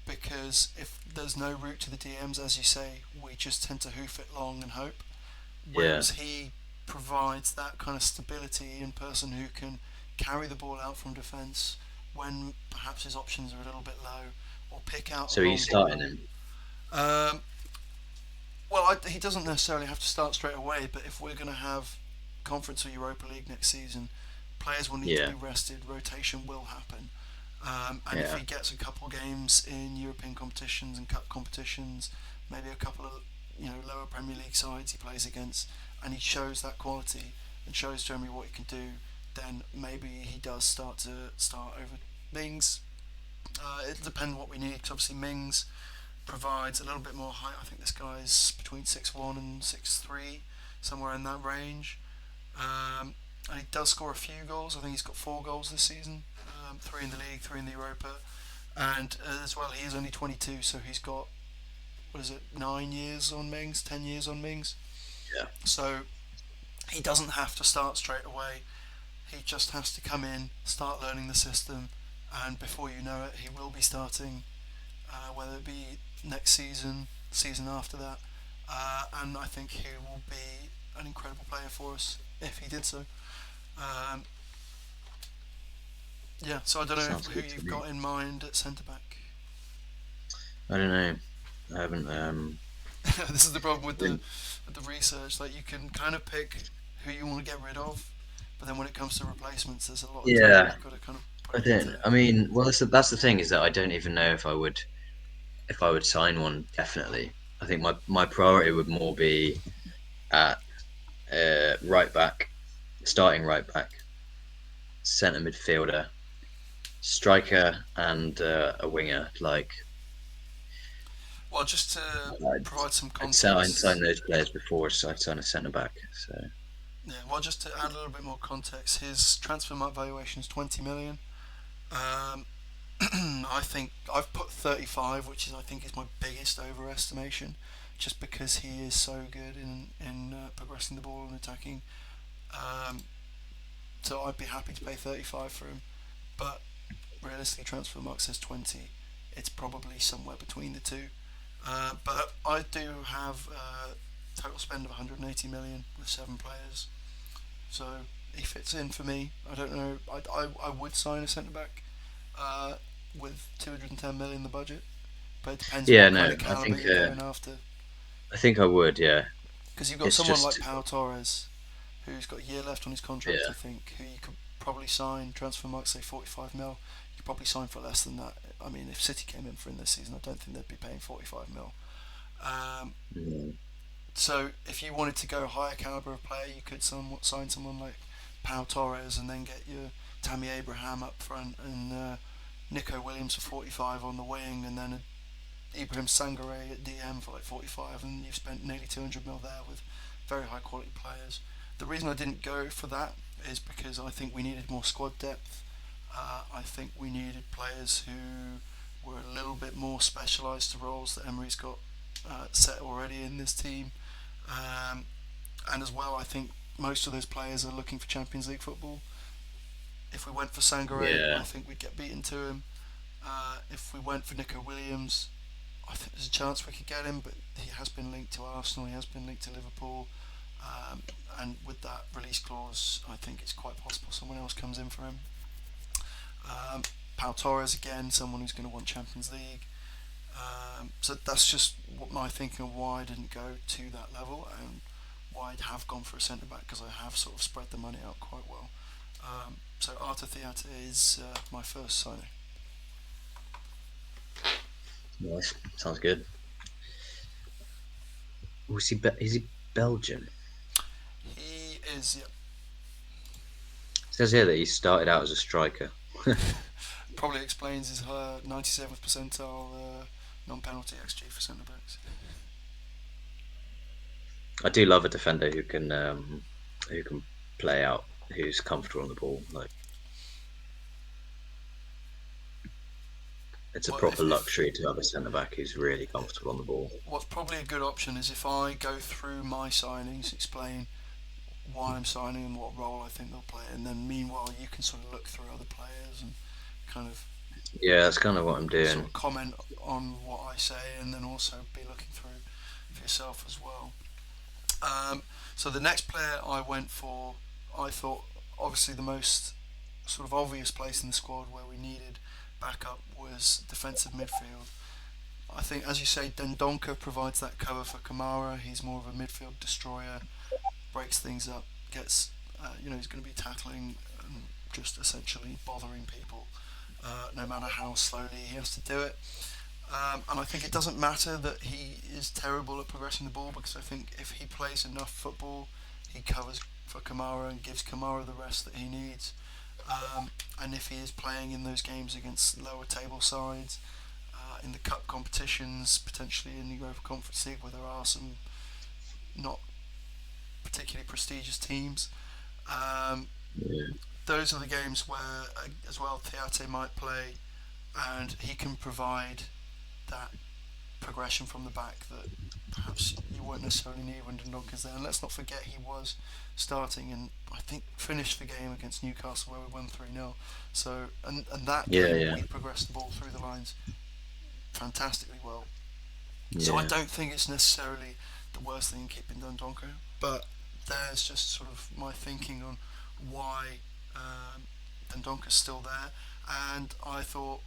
Because if there's no route to the DMs, as you say, we just tend to hoof it long and hope. Yeah. Whereas he provides that kind of stability in person who can carry the ball out from defence when perhaps his options are a little bit low, or pick out a So are you long starting ball. him? Um, he doesn't necessarily have to start straight away, but if we're going to have Conference or Europa League next season, players will need to Yeah. be rested. Rotation will happen. And if Yeah. he gets a couple games in European competitions and cup competitions, maybe a couple of lower Premier League sides he plays against, and he shows that quality and shows Jeremy what he can do, then maybe he does start over Mings. It'll depend what we need. Cause obviously Mings provides a little bit more height. I think this guy's between 6'1" and 6'3", somewhere in that range. And he does score a few goals. I think he's got 4 goals this season, 3 in the league, 3 in the Europa, and as well he is only 22, so he's got, what is it, 9 years on Mings, 10 years on Mings. Yeah. So he doesn't have to start straight away. He just has to come in, start learning the system, and before you know it, he will be starting, whether it be next season, season after that, and I think he will be an incredible player for us if he did so. Um, yeah, so I don't know Sounds who good to you've me. got in mind at centre back. I don't know. I haven't. This is the problem with the Been, research. Like you can kind of pick who you want to get rid of, but then when it comes to replacements, there's a lot of time yeah. you've got to kind of put I it into. don't. I mean, well, that's the thing is that I don't even know if I would sign one. Definitely. I think my priority would more be at right back, starting right back, centre midfielder, striker, and a winger. Like Well, just to I'd, provide some I'd sign context. those players before so I'd sign a centre back. So Yeah, well, just to add a little bit more context, his transfer market valuation is 20 million. Um, I think I've put 35, which is I think is my biggest overestimation, just because he is so good in progressing the ball and attacking. Um, so I'd be happy to pay 35 for him, but realistically, transfer market says 20. It's probably somewhere between the two. But I do have a total spend of 180 million with 7 players, so he fits in for me. I don't know. I would sign a centre back uh, with 210 million in the budget, but it depends yeah, what kind no, of caliber you're going after. I think I would. Yeah, Because you've got it's someone like just Pau Torres, who's got a year left on his contract, yeah, I think, who you could probably sign, transfer mark, say 45 mil. You could probably sign for less than that. I mean, if City came in for him this season, I don't think they'd be paying 45 mil. Um, mm, so if you wanted to go higher caliber of player, you could sign someone like Pau Torres and then get your Tammy Abraham up front and Nico Williams for 45 on the wing, and then Ibrahim Sangare at DM for like 45, and you've spent nearly 200 mil there with very high quality players. The reason I didn't go for that is because I think we needed more squad depth. I think we needed players who were a little bit more specialised to roles that Emery's got set already in this team. Um, and as well, I think most of those players are looking for Champions League football. If we went for Sangare, I yeah, think we'd get beaten to him. If we went for Nico Williams, I think there's a chance we could get him, but he has been linked to Arsenal, he has been linked to Liverpool, um, and with that release clause, I think it's quite possible someone else comes in for him. Pau Torres again, someone who's going to want Champions League. So that's just what my thinking of why I didn't go to that level and why I have gone for a centre back, because I have sort of spread the money out quite well. So Arta Theatre is my first signing. nice. Sounds good. Was he? Is he Belgian? He is, yeah, It says here that he started out as a striker. probably explains his 97th percentile non-penalty XG for centre backs. I do love a defender who can play out, who's comfortable on the ball. Like It's a Well, proper if luxury to have a centre back who's really comfortable on the ball. what's probably a good option is if I go through my signings, explain why I'm signing and what role I think they'll play, and then meanwhile you can sort of look through other players and kind of Yeah, that's kind of what I'm sort doing. of comment on what I say, and then also be looking through for yourself as well. Um, so the next player I went for, I thought obviously the most sort of obvious place in the squad where we needed backup was defensive midfield. I think, as you say, Dendonka provides that cover for Kamara. He's more of a midfield destroyer, breaks things up, gets, he's going to be tackling and just essentially bothering people, no matter how slowly he has to do it. And I think it doesn't matter that he is terrible at progressing the ball, because I think if he plays enough football, he covers for Kamara and gives Kamara the rest that he needs. And if he is playing in those games against lower table sides, in the cup competitions, potentially in the Europa Conference League, where there are some not particularly prestigious teams, um, Yeah, those are the games where, as well, Theate might play, and he can provide that progression from the back that perhaps you won't necessarily need when Dundonka's there. And let's not forget he was starting and I think finished the game against Newcastle where we won 3-0. So, and that yeah, game yeah, we progressed the ball through the lines fantastically well. So I yeah, don't think it's necessarily the worst thing in keeping Dundonka, but there's just sort of my thinking on why Dundonka's still there. And I thought,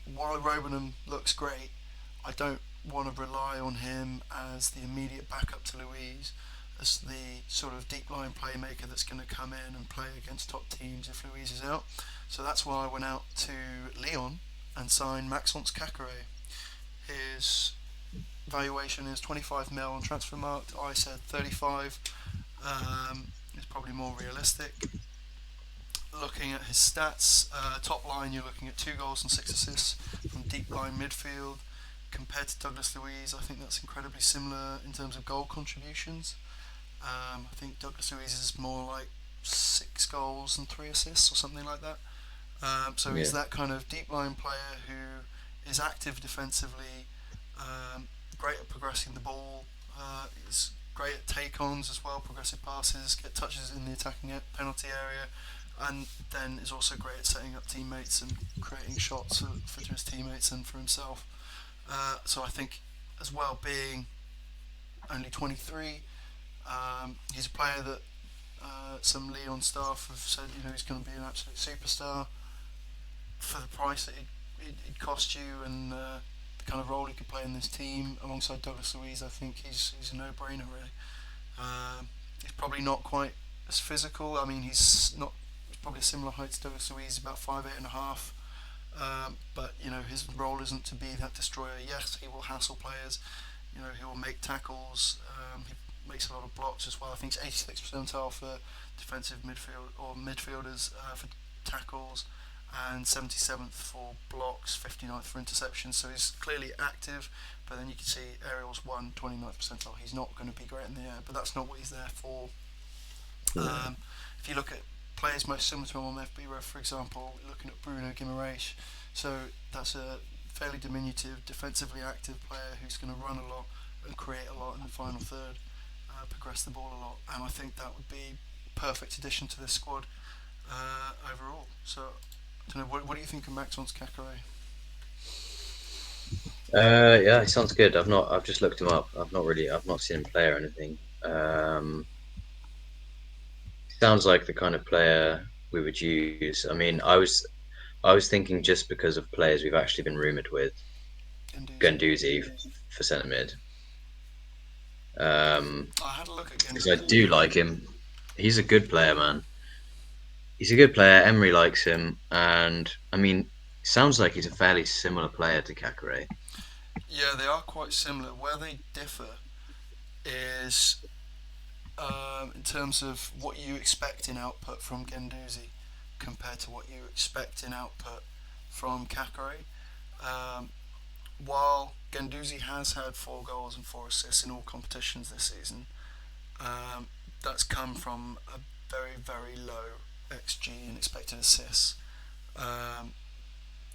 while Robenham looks great, I don't want to rely on him as the immediate backup to Louise, as the sort of deep line playmaker that's going to come in and play against top teams if Louise is out. So that's why I went out to Lyon and signed Maxence Cacare. His valuation is 25 mil on Transfermarkt. I said 35. Is probably more realistic. Looking at his stats, top line you're looking at 2 goals and 6 assists from deep line midfield. Compared to Douglas Luiz, I think that's incredibly similar in terms of goal contributions. I think Douglas Luiz is more like 6 goals and 3 assists or something like that. So he's yeah, that kind of deep line player who is active defensively, um, great at progressing the ball, is great at take-ons as well, progressive passes, get touches in the attacking penalty area, and then is also great at setting up teammates and creating shots for his teammates and for himself. So I think, as well, being only 23, he's a player that some Leon staff have said he's going to be an absolute superstar for the price that it cost you, and the kind of role he could play in this team alongside Douglas Luiz. I think he's a no-brainer really. He's probably not quite as physical. I mean, he's probably a similar height to Douglas Luiz, about 5'8.5". But his role isn't to be that destroyer. Yes, he will hassle players. He will make tackles. He makes a lot of blocks as well. I think it's 86th percentile for defensive midfield or midfielders for tackles, and 77th for blocks, 59th for interceptions. So he's clearly active. But then you can see Ariel's 29th percentile. He's not going to be great in the air, but that's not what he's there for. yeah, If you look at players most similar to him on FB for example, looking at Bruno Guimaraes, so that's a fairly diminutive, defensively active player who's going to run a lot and create a lot in the final third, progress the ball a lot, and I think that would be a perfect addition to this squad overall. So, I don't know, what do you think of Maxence Cacare? yeah. It sounds good. I've just looked him up. I've not seen him play or anything. Sounds like the kind of player we would use. I mean, I was thinking just because of players we've actually been rumored with, Ganduzi. Guendouzi for centre mid. Um, I had a look at because I Ganduzi. do like him. He's a good player, man. He's a good player. Emery likes him, and I mean, sounds like he's a fairly similar player to Kakare. Yeah, they are quite similar. Where they differ is in terms of what you expect in output from Ganduzi compared to what you expect in output from Kakare. Um, while Ganduzi has had 4 goals and 4 assists in all competitions this season, um, that's come from a very, very low XG in expected assists. Um,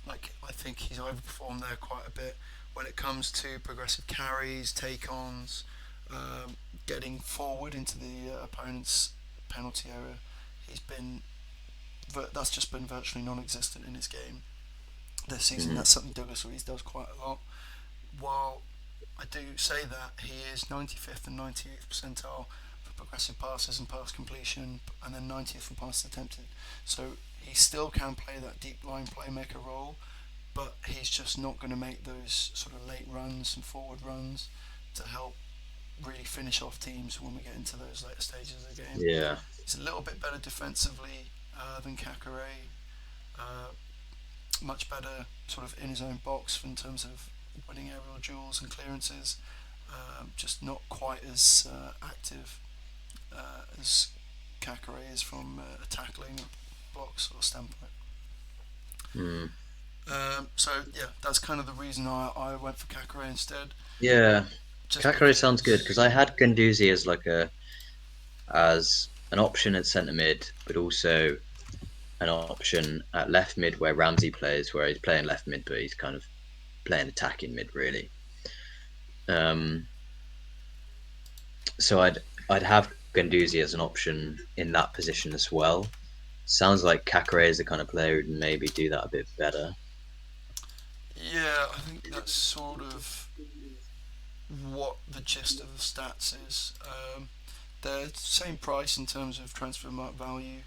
like I think he's overperformed there quite a bit when it comes to progressive carries, take-ons, getting forward into the opponent's penalty area. He's been that's just been virtually non-existent in his game this season. Mhm. That's something Douglas Luiz does quite a lot. While I do say that he is 95th and 98th percentile for progressive passes and pass completion, and then 90th for passes attempted. So he still can play that deep line playmaker role, but he's just not going to make those sort of late runs and forward runs to help really finish off teams when we get into those later stages of the game. Yeah. He's a little bit better defensively than Kakare, uh, much better sort of in his own box in terms of winning aerial duels and clearances. Just not quite as active as Kakare is from a tackling blocks or standpoint. Mm. So yeah, that's kind of the reason I went for Kakare instead, Yeah. just Kakare sounds good because because I had Gunduzi as like a as an option at centre mid, but also an option at left mid where Ramsey plays, where he's playing left mid, but he's kind of playing attacking mid really. Um, so I'd have Ganduzi as an option in that position as well. Sounds like Kakare is the kind of player who'd maybe do that a bit better. yeah, I think that's sort of what the gist of the stats is. They're the same price in terms of transfer market value.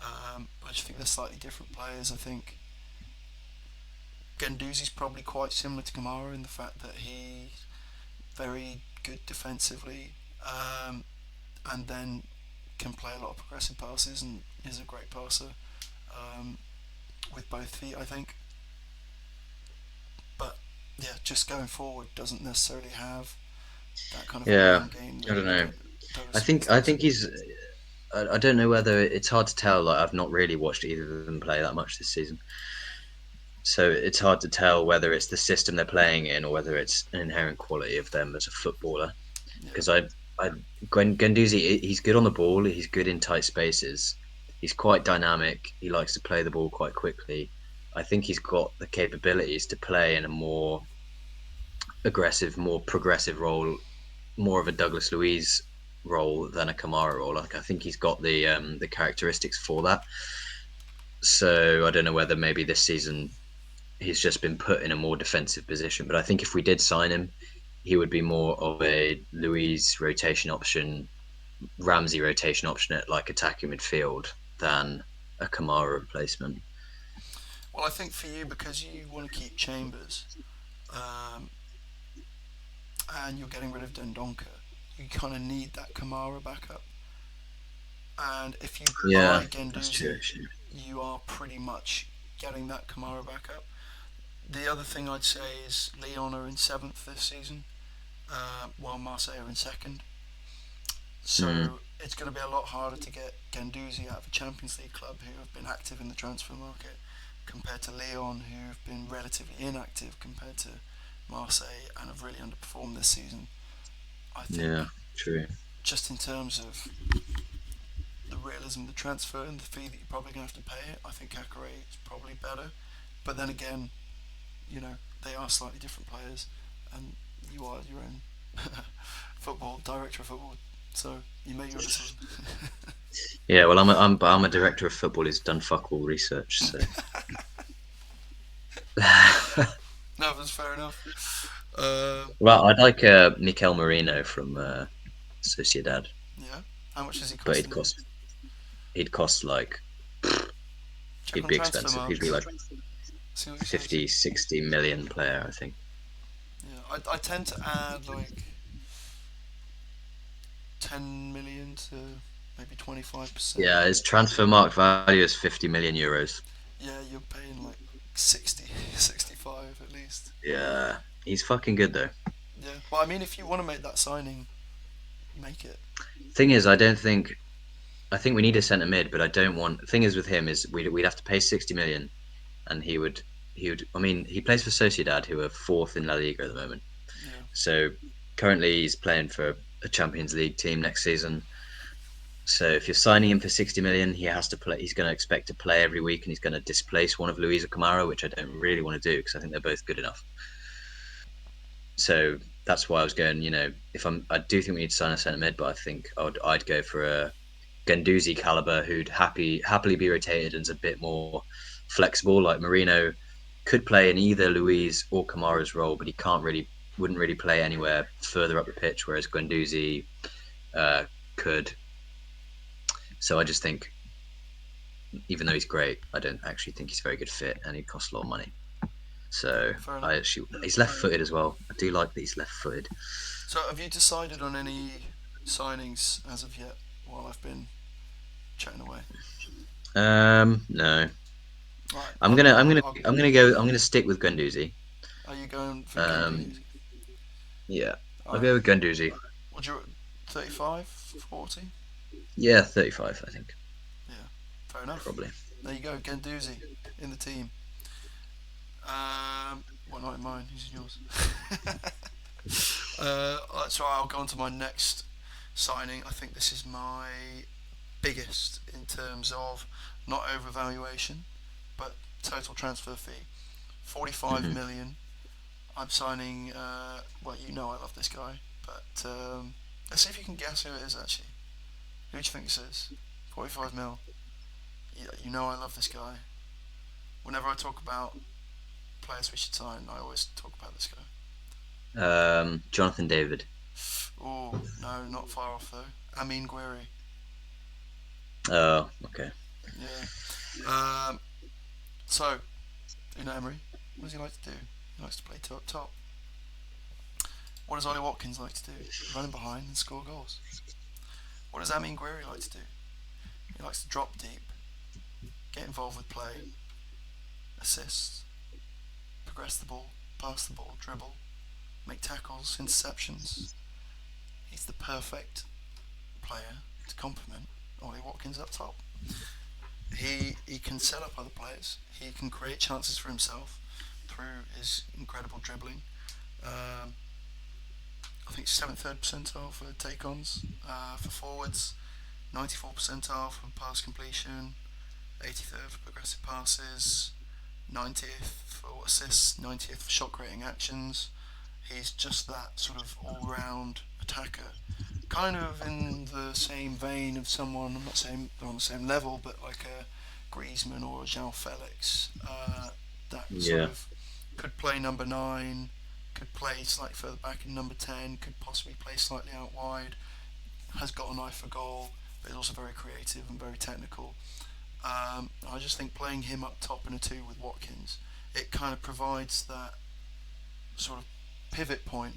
I just think they're slightly different players. I think Ganduzi's probably quite similar to Kamara in the fact that he's very good defensively, and then can play a lot of progressive passes and is a great passer um, with both feet, I think. But yeah, just going forward doesn't necessarily have that kind of Yeah, around game I don't that know. Douglas Luiz I does. think he's. I don't know whether it's hard to tell. Like I've not really watched either of them play that much this season, so it's hard to tell whether it's the system they're playing in or whether it's an inherent quality of them as a footballer. Yeah. Because I Guendouzi, he's good on the ball. He's good in tight spaces. He's quite dynamic. He likes to play the ball quite quickly. I think he's got the capabilities to play in a more aggressive, more progressive role, more of a Douglas Luiz role than a Kamara role. Like I think he's got the characteristics for that. So I don't know whether maybe this season he's just been put in a more defensive position. But I think if we did sign him, he would be more of a Luiz rotation option, Ramsey rotation option at like attacking midfield than a Kamara replacement. Well, I think for you, because you want to keep Chambers, um, and you're getting rid of Dendonka, you kind of need that Kamara backup. And if you Yeah, buy that's true. Genduzi, Actually. you are pretty much getting that Kamara backup. The other thing I'd say is Leon are in seventh this season, while Marseille are in second. Mm, So it's going to be a lot harder to get Genduzi out of a Champions League club who have been active in the transfer market compared to Leon, who have been relatively inactive compared to Marseille and have really underperformed this season. I yeah, think true. just in terms of the realism of the transfer and the fee that you're probably going to have to pay, I think Kakare is probably better. But then again, they are slightly different players, and you are your own football director of football, so you make your decision. Yeah, well, I'm a director of football who's done fuck all research, so. No, that's fair enough. Well, I'd like Mikel Merino from Sociedad, Yeah. How much is he but costing you? he'd cost like Check he'd on be transfer expensive. He'd be marks. like See what he says. 50, 60 million player, I think. Yeah, I tend to add like 10 million to maybe 25%. Yeah, his transfer mark value is 50 million euros. Yeah, you're paying like 60, 65 at least. Yeah, he's fucking good though. Yeah. Well, I mean, if you want to make that signing, make it. Thing is, I think we need a centre mid, but I don't want. Thing is with him is we'd have to pay 60 million, and he would. I mean, he plays for Sociedad, who are fourth in La Liga at the moment. Yeah. So currently he's playing for a Champions League team next season. So if you're signing him for 60 million, he has to play. He's going to expect to play every week, and he's going to displace one of Luis or Kamara, which I don't really want to do because I think they're both good enough. So that's why I was going. I do think we need to sign a centre mid, but I think I'd go for a Guendouzi caliber who'd happily be rotated and is a bit more flexible. Like Marino could play in either Luis or Kamara's role, but he wouldn't really play anywhere further up the pitch, whereas Guendouzi could. So I just think, even though he's great, I don't actually think he's a very good fit, and he costs a lot of money. So Fair enough. he's left-footed as well. I do like that he's left-footed. So, have you decided on any signings as of yet? While I've been chatting away. No, Right. I'm gonna stick with Guendouzi. Are you going for Um, Gundy? yeah, I'll Alright. go with Guendouzi. Would you 35, 40? Yeah, 35, I think, Yeah. Fair enough. probably. There you go, Gendouzi in the team. Well, not in mine. He's in yours. So I'll go on to my next signing. I think this is my biggest in terms of not overvaluation, but total transfer fee. 45 Hmm. million. I'm signing. Well, you know I love this guy, but let's see if you can guess who it is actually. Who do you think this is? 45 mil. You know I love this guy. Whenever I talk about players we should sign, I always talk about this guy. Jonathan David. Oh, no, not far off though. Amin Gueri. Oh, okay. Yeah. Um, so, Emery, what does he like to do? He likes to play top. What does Ollie Watkins like to do? Run in behind and score goals. What does Amin Gueri like to do? He likes to drop deep, get involved with play, assist, progress the ball, pass the ball, dribble, make tackles, interceptions. He's the perfect player to complement Ollie Watkins up top. He can set up other players. He can create chances for himself through his incredible dribbling. Um, I think 73rd percentile for take-ons for forwards, 94th percentile for pass completion, 83rd for progressive passes, 90th for assists, 90th for shot creating actions. He's just that sort of all-round attacker, kind of in the same vein of someone. I'm not saying they're on the same level, but like a Griezmann or a João Felix, that sort Yeah, of could play number nine, could play slightly further back in number 10, could possibly play slightly out wide. Has got an eye for goal, but is also very creative and very technical. I just think playing him up top in a two with Watkins, it kind of provides that sort of pivot point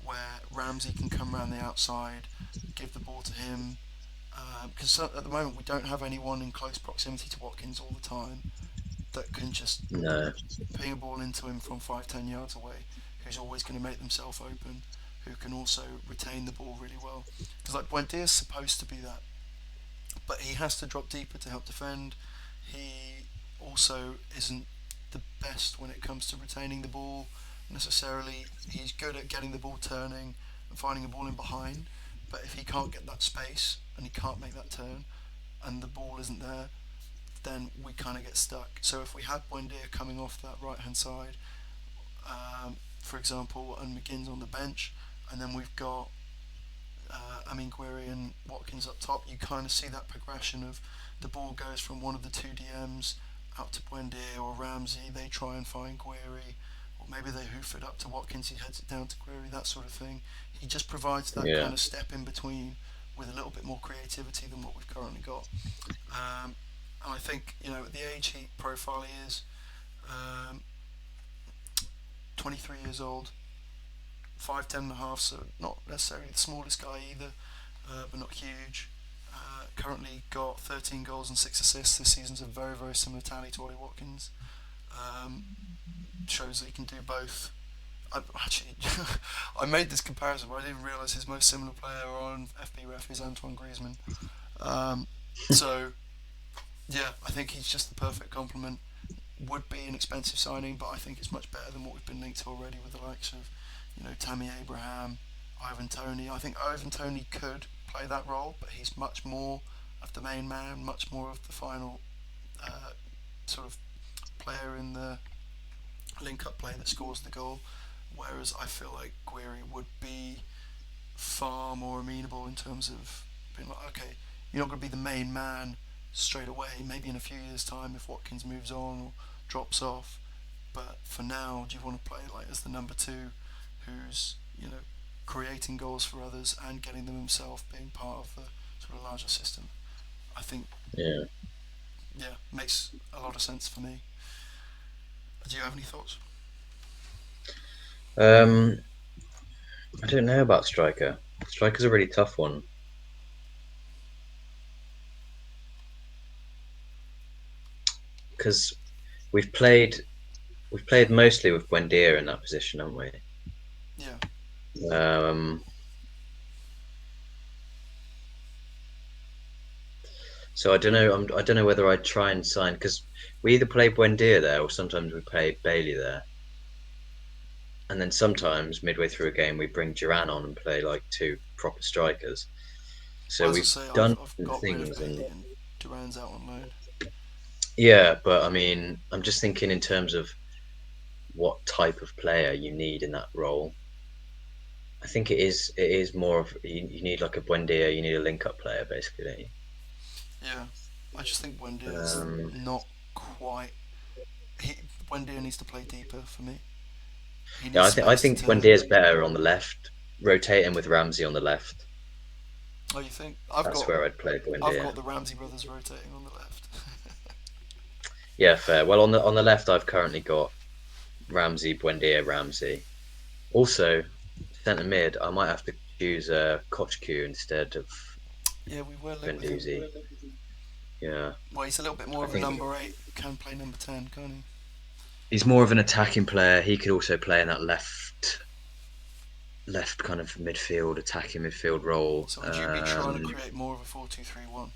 where Ramsey can come around the outside, give the ball to him. Because at the moment we don't have anyone in close proximity to Watkins all the time that can just no, ping a ball into him from 5-10 yards away, who's always going to make themselves open, who can also retain the ball really well. Because like Buendia's supposed to be that, but he has to drop deeper to help defend. He also isn't the best when it comes to retaining the ball necessarily. He's good at getting the ball turning and finding a ball in behind, but if he can't get that space and he can't make that turn and the ball isn't there, then we kind of get stuck. So if we had Buendia coming off that right hand side, for example, and McGinn's on the bench, and then we've got Amin Gueri and Watkins up top, you kind of see that progression of the ball goes from one of the two DMs out to Buendia or Ramsey, they try and find Gueri, or maybe they hoof it up to Watkins, he heads it down to Gueri, that sort of thing. He just provides that yeah, kind of step in between with a little bit more creativity than what we've currently got. And I think, at the age he profile he is, um, 23 years old, 5'10" and a half, so not necessarily the smallest guy either, but not huge. Currently got 13 goals and 6 assists this season's a very, very similar tally to Ollie Watkins. Um, Shows that he can do both. Actually, I made this comparison, but I didn't realise his most similar player on FB Ref is Antoine Griezmann. Um, so, yeah, I think he's just the perfect complement. Would be an expensive signing, but I think it's much better than what we've been linked to already with the likes of, Tammy Abraham, Ivan Toney. I think Ivan Toney could play that role, but he's much more of the main man, much more of the final uh, sort of player in the link-up play that scores the goal. Whereas I feel like Guiri would be far more amenable in terms of being like, okay, you're not going to be the main man straight away. Maybe in a few years' time, if Watkins moves on or drops off. But for now, do you want to play like as the number two, who's creating goals for others and getting them himself, being part of the sort of larger system? I think Yeah. yeah, makes a lot of sense for me. Do you have any thoughts? Um, I don't know about striker. Striker's a really tough one because we've played we've played mostly with Buendia in that position, haven't we? Yeah, Um, so I don't know. I don't know whether I'd try and sign because we either play Buendia there or sometimes we play Bailey there, and then sometimes midway through a game we bring Duran on and play like two proper strikers. well, So as I we've say, I've, done I've different got rid of things, and Bailey and Duran's out on loan. yeah, but I mean, I'm just thinking in terms of what type of player you need in that role. I think it is more of you need like a Buendia, you need a link up player basically, don't you? Yeah, I just think Wendy's Um, not quite. He Wendy needs to play deeper for me. He yeah, needs I space think to. Buendia is better on the left. Rotate him with Ramsey on the left. Oh, you think? I've That's got where I'd play I've got Buendia. the Ramsey brothers rotating on the left. Yeah, fair. Well, on the left, I've currently got Ramsey, Buendia, Ramsey. Also, centre mid, I might have to choose Kochku instead of Yeah, we were linked with him. Guendouzi. Yeah, Well, he's a little bit more I of a think number eight. Can play number 10, can't he? he's more of an attacking player. He could also play in that left kind of midfield, attacking midfield role. So would you be trying to create more of a 4-2-3-1?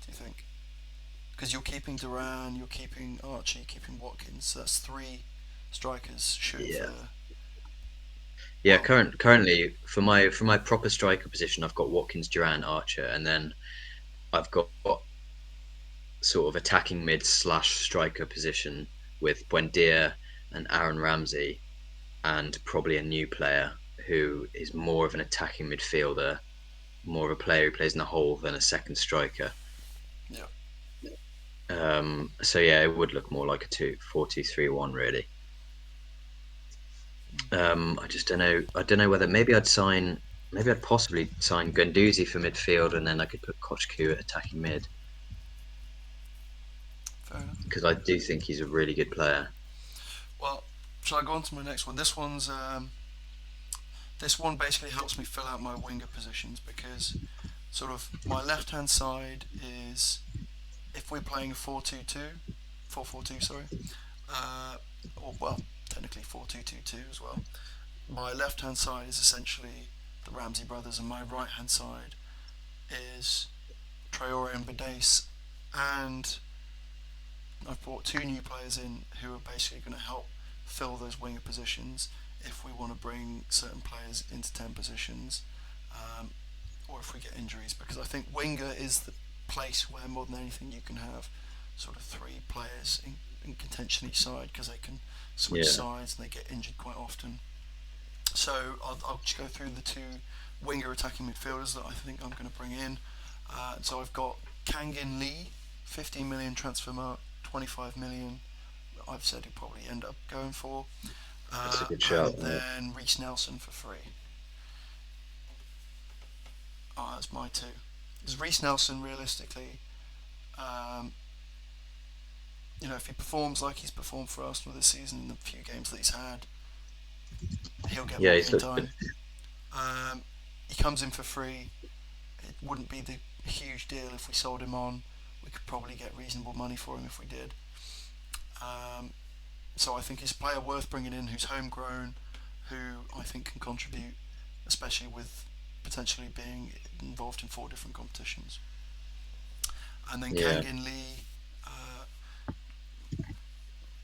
Do you think? Because you're keeping Duran, you're keeping Archie, keeping Watkins. So that's three strikers shooting Yeah, for. yeah. Well, Currently, for my proper striker position, I've got Watkins, Duran, Archer, and then I've got sort of attacking mid slash striker position with Buendia and Aaron Ramsey, and probably a new player who is more of an attacking midfielder, more of a player who plays in the hole than a second striker. yeah. So yeah, it would look more like a 2-4-2-3-1 really. I just don't know. I don't know whether maybe I'd possibly sign Guendouzi for midfield, and then I could put Kochku at attacking mid Fair enough. because I do think he's a really good player. Well, shall I go on to my next one? This one basically helps me fill out my winger positions because sort of my left hand side is if we're playing a 4-2-2, 4-4-2, sorry, uh, or well, technically 4-2-2-2 as well. My left hand side is essentially the Ramsey brothers, and my right hand side is Traore and Badace. And I've brought two new players in who are basically going to help fill those winger positions if we want to bring certain players into 10 positions, um, or if we get injuries, because I think winger is the place where more than anything you can have sort of three players in contention each side because they can switch Yeah, sides and they get injured quite often. So I'll just go through the two winger attacking midfielders that I think I'm going to bring in. So I've got Kangin Lee, 15 million transfer mark, 25 million. I've said he'll probably end up going for, that's a good and shout. Yeah. then Reece Nelson for free. Oh, that's my two. Because Reece Nelson, realistically, um, if he performs like he's performed for Arsenal this season in the few games that he's had, he'll get Yeah, more he's game looked good. time. Um, he comes in for free. It wouldn't be the huge deal if we sold him on. We could probably get reasonable money for him if we did. Um, so I think he's a player worth bringing in who's homegrown, who I think can contribute, especially with potentially being involved in four different competitions. And then Yeah, Kangin Lee, uh,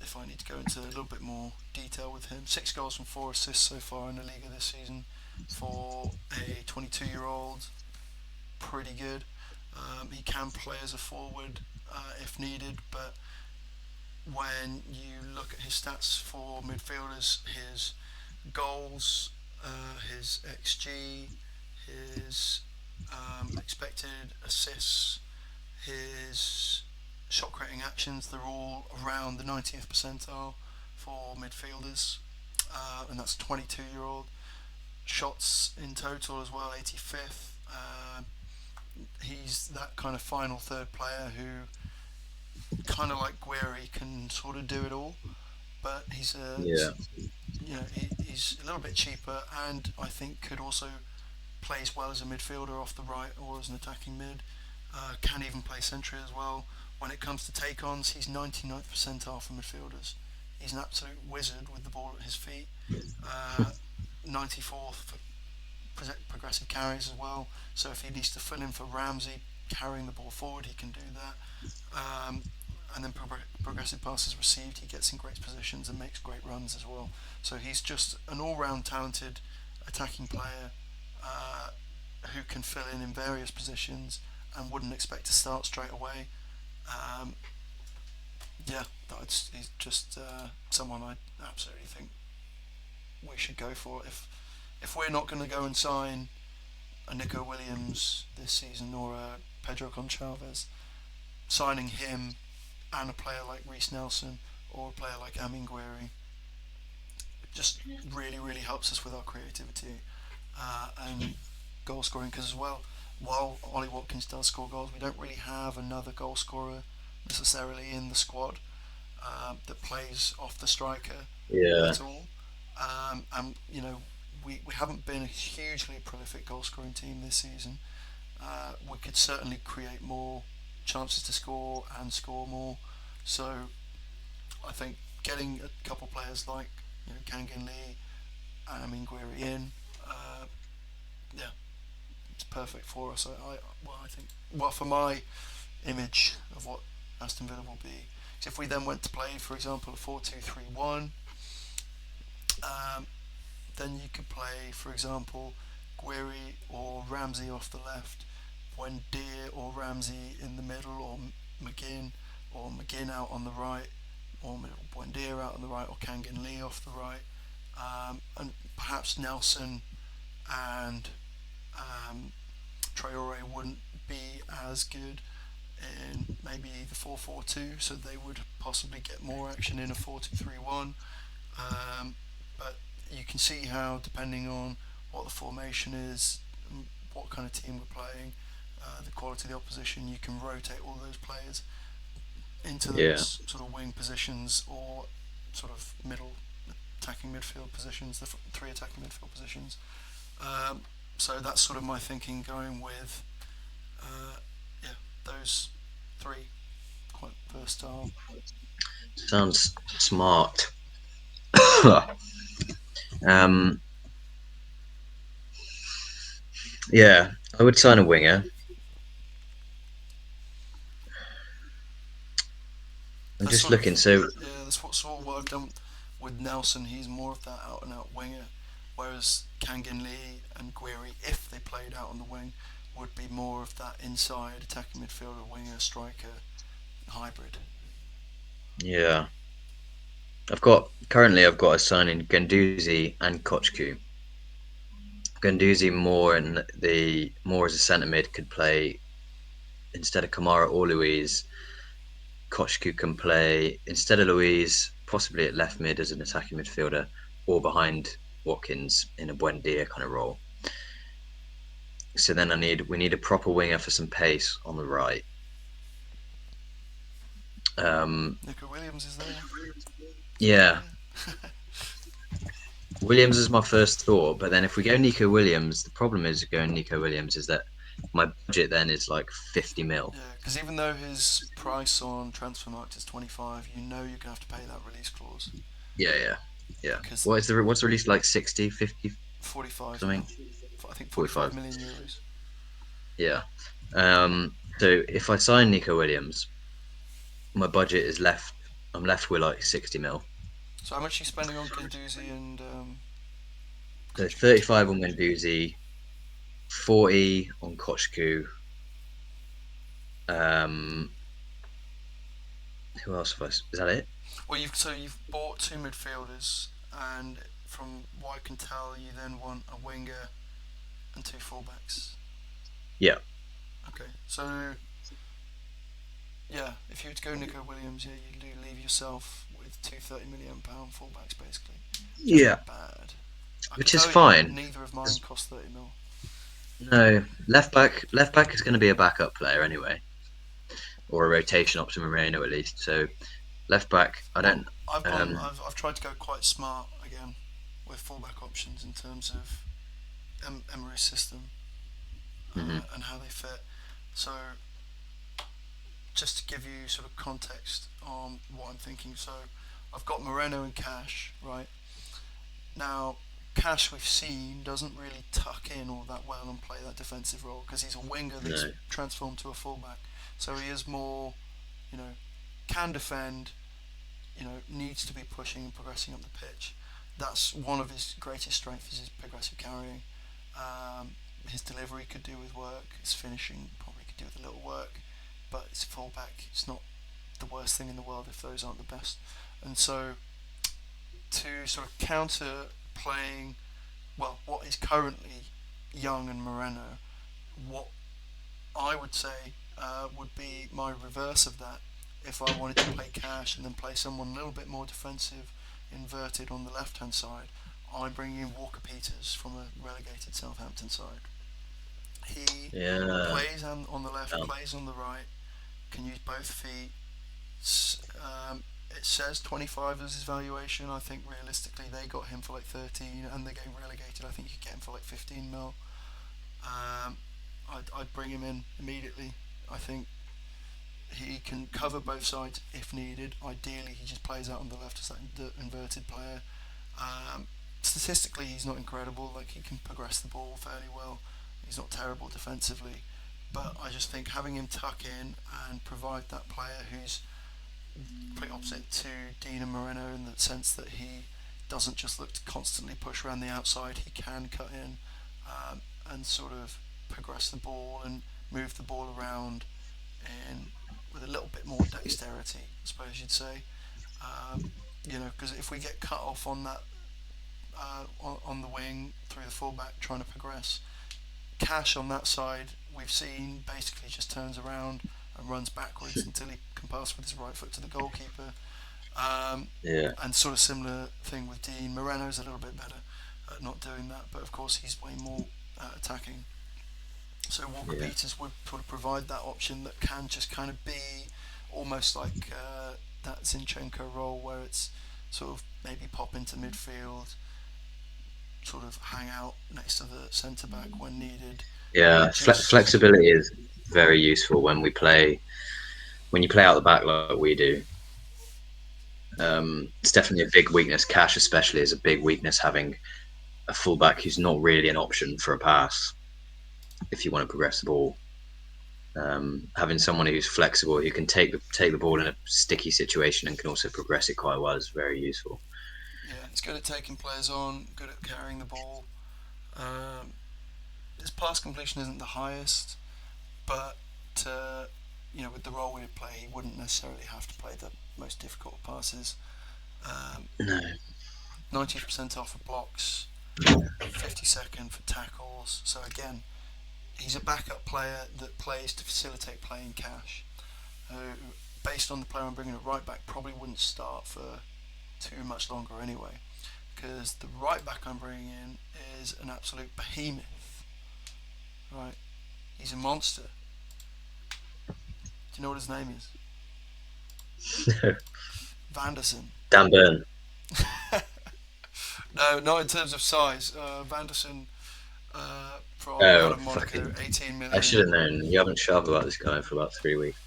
if I need to go into a little bit more detail with him, 6 goals and 4 assists so far in the league this season. for a 22-year-old. Pretty good. He can play as a forward if needed, but when you look at his stats for midfielders, his goals, his XG, his expected assists, his shot creating actions, they're all around the 90th percentile for midfielders, and that's 22-year-old. Shots in total as well, 85th. He's that kind of final third player who, kind of like Guerri, can sort of do it all, but Yeah. he's a little bit cheaper, and I think could also plays well as a midfielder off the right or as an attacking mid. Can even play century as well. When it comes to take-ons, he's 99th percentile for midfielders. He's an absolute wizard with the ball at his feet. Uh, 94th for progressive carries as well. So if he needs to fill in for Ramsey carrying the ball forward, he can do that. And then progressive passes received, he gets in great positions and makes great runs as well. So he's just an all-round talented attacking player uh, who can fill in various positions and wouldn't expect to start straight away. Um, yeah, he's just someone I absolutely think we should go for. If we're not going to go and sign a Nico Williams this season or a Pedro Conchalves, signing him and a player like Reece Nelson or a player like Amin Gueri just really, really helps us with our creativity and goal scoring. Because as well, while Ollie Watkins does score goals, we don't really have another goal scorer necessarily in the squad that plays off the striker Yeah. at all. And we haven't been a hugely prolific goal scoring team this season. We could certainly create more chances to score and score more. So I think getting a couple players like Kangin Lee and Amin Gueri in, uh, yeah, it's perfect for us. I think for my image of what Aston Villa will be. So if we then went to play, for example, a 4-2-3-1, um, then you could play, for example, Gueri or Ramsey off the left, Buendia or Ramsey in the middle, or McGinn out on the right, or Buendia out on the right, or Kangin Lee off the right, and perhaps Nelson and um, Traore wouldn't be as good in maybe the 4-4-2, so they would possibly get more action in a 4-2-3-1. But you can see how, depending on what the formation is, what kind of team we're playing, the quality of the opposition, you can rotate all those players into Yeah. those sort of wing positions or sort of middle attacking midfield positions, the three attacking midfield positions. Um, so that's sort of my thinking going with, yeah, those three quite versatile. Sounds smart. um, yeah, I would sign a winger. I'm That's just sort of looking. So yeah, that's what sort of what I've done with Nelson. He's more of that out and out winger, whereas Kangin Lee and Guiri, if they played out on the wing, would be more of that inside attacking midfielder, winger, striker hybrid. yeah, I've got a sign in Ganduzi and Kochku. Ganduzi more as a centre mid could play instead of Kamara or Louise. Kochku can play instead of Louise, possibly at left mid as an attacking midfielder, or behind Watkins in a Buendia kind of role. So then we need a proper winger for some pace on the right. Nico Williams is there. It's got to be Yeah, there. Williams is my first thought, but then if we go Nico Williams, the problem is going Nico Williams is that my budget then is like 50 mil. Yeah, because even though his price on Transfermarkt is 25, you know you're gonna have to pay that release clause Yeah, yeah, yeah. because What's the release like 60, 50 45 something? mil. I think 45 45. million euros. Yeah. So if I sign Nico Williams, my budget is left. I'm left with like 60 mil. So how much are you spending on Guendouzi and So Kochku. 35 on Menduzi, 40 on Kochku. Um, who else have I? Is that it? Well, you've bought two midfielders, and from what I can tell, you then want a winger and two fullbacks. Yeah. Okay, so yeah, if you were to go Nico Williams, yeah, you do leave yourself with two £30 million fullbacks basically, which Yeah. isn't bad. I can Which is tell you, fine. neither of mine 'Cause cost 30 mil. no, left back is going to be a backup player anyway, or a rotation option Moreno at least. So left back, I Well, don't. I've gone. Um, I've tried to go quite smart again with fullback options in terms of Emery's system mhm. and how they fit. So just to give you sort of context on what I'm thinking. So I've got Moreno and Cash, right? Now, Cash we've seen doesn't really tuck in all that well and play that defensive role because he's a winger that's No. transformed to a fullback. So he is more, you know, can defend, needs to be pushing and progressing up the pitch. That's one of his greatest strengths is his progressive carrying. Um, his delivery could do with work. His finishing probably could do with a little work, but it's fullback. It's not the worst thing in the world if those aren't the best. And so to sort of counter playing, well, what is currently Young and Moreno, what I would say would be my reverse of that. If I wanted to play Cash and then play someone a little bit more defensive, inverted on the left hand side, I bring in Walker Peters from a relegated Southampton side. He Yeah. plays on the left, Um, plays on the right, can use both feet. It says 25 as his valuation. I think realistically they got him for like 13 and they're getting relegated. I think you could get him for like 15 mil. Um, I'd bring him in immediately. I think he can cover both sides if needed. Ideally, he just plays out on the left as that inverted player. Statistically, he's not incredible. Like he can progress the ball fairly well. He's not terrible defensively, but I just think having him tuck in and provide that player who's pretty opposite to Dean and Moreno in the sense that he doesn't just look to constantly push around the outside. He can cut in and sort of progress the ball and move the ball around in with a little bit more dexterity, I suppose you'd say. Because if we get cut off on that on the wing through the fullback trying to progress, Cash on that side we've seen basically just turns around and runs backwards until he can pass with his right foot to the goalkeeper. Um, yeah. and sort of similar thing with Dean. Moreno's a little bit better at not doing that, but of course he's way more attacking. So Walker Yeah. Peters would sort of provide that option that can just kind of be almost like that Zinchenko role where it's sort of maybe pop into midfield, sort of hang out next to the centre back when needed, Yeah. and just Flexibility is very useful when we play when you play out the back like we do. yeah, It's definitely a big weakness. Cash, especially, is a big weakness. Having a fullback who's not really an option for a pass if you want to progress the ball. Having someone who's flexible, who can take the ball in a sticky situation and can also progress it quite well is very useful. yeah, he's good at taking players on, good at carrying the ball. Um, his pass completion isn't the highest, but with the role we play, he wouldn't necessarily have to play the most difficult passes. Um, No, 90th percentile for blocks, 52nd for tackles. So again, he's a backup player that plays to facilitate playing Cash. Who, based on the player I'm bringing at right back, probably wouldn't start for too much longer anyway, because the right back I'm bringing in is an absolute behemoth. Right, he's a monster. Do you know what his name is? Vanderson. Dan Burn. No, not in terms of size. Vanderson from out Oh, of Monaco, fucking! 18 I should million. have known. You haven't shoved about this guy for about 3 weeks.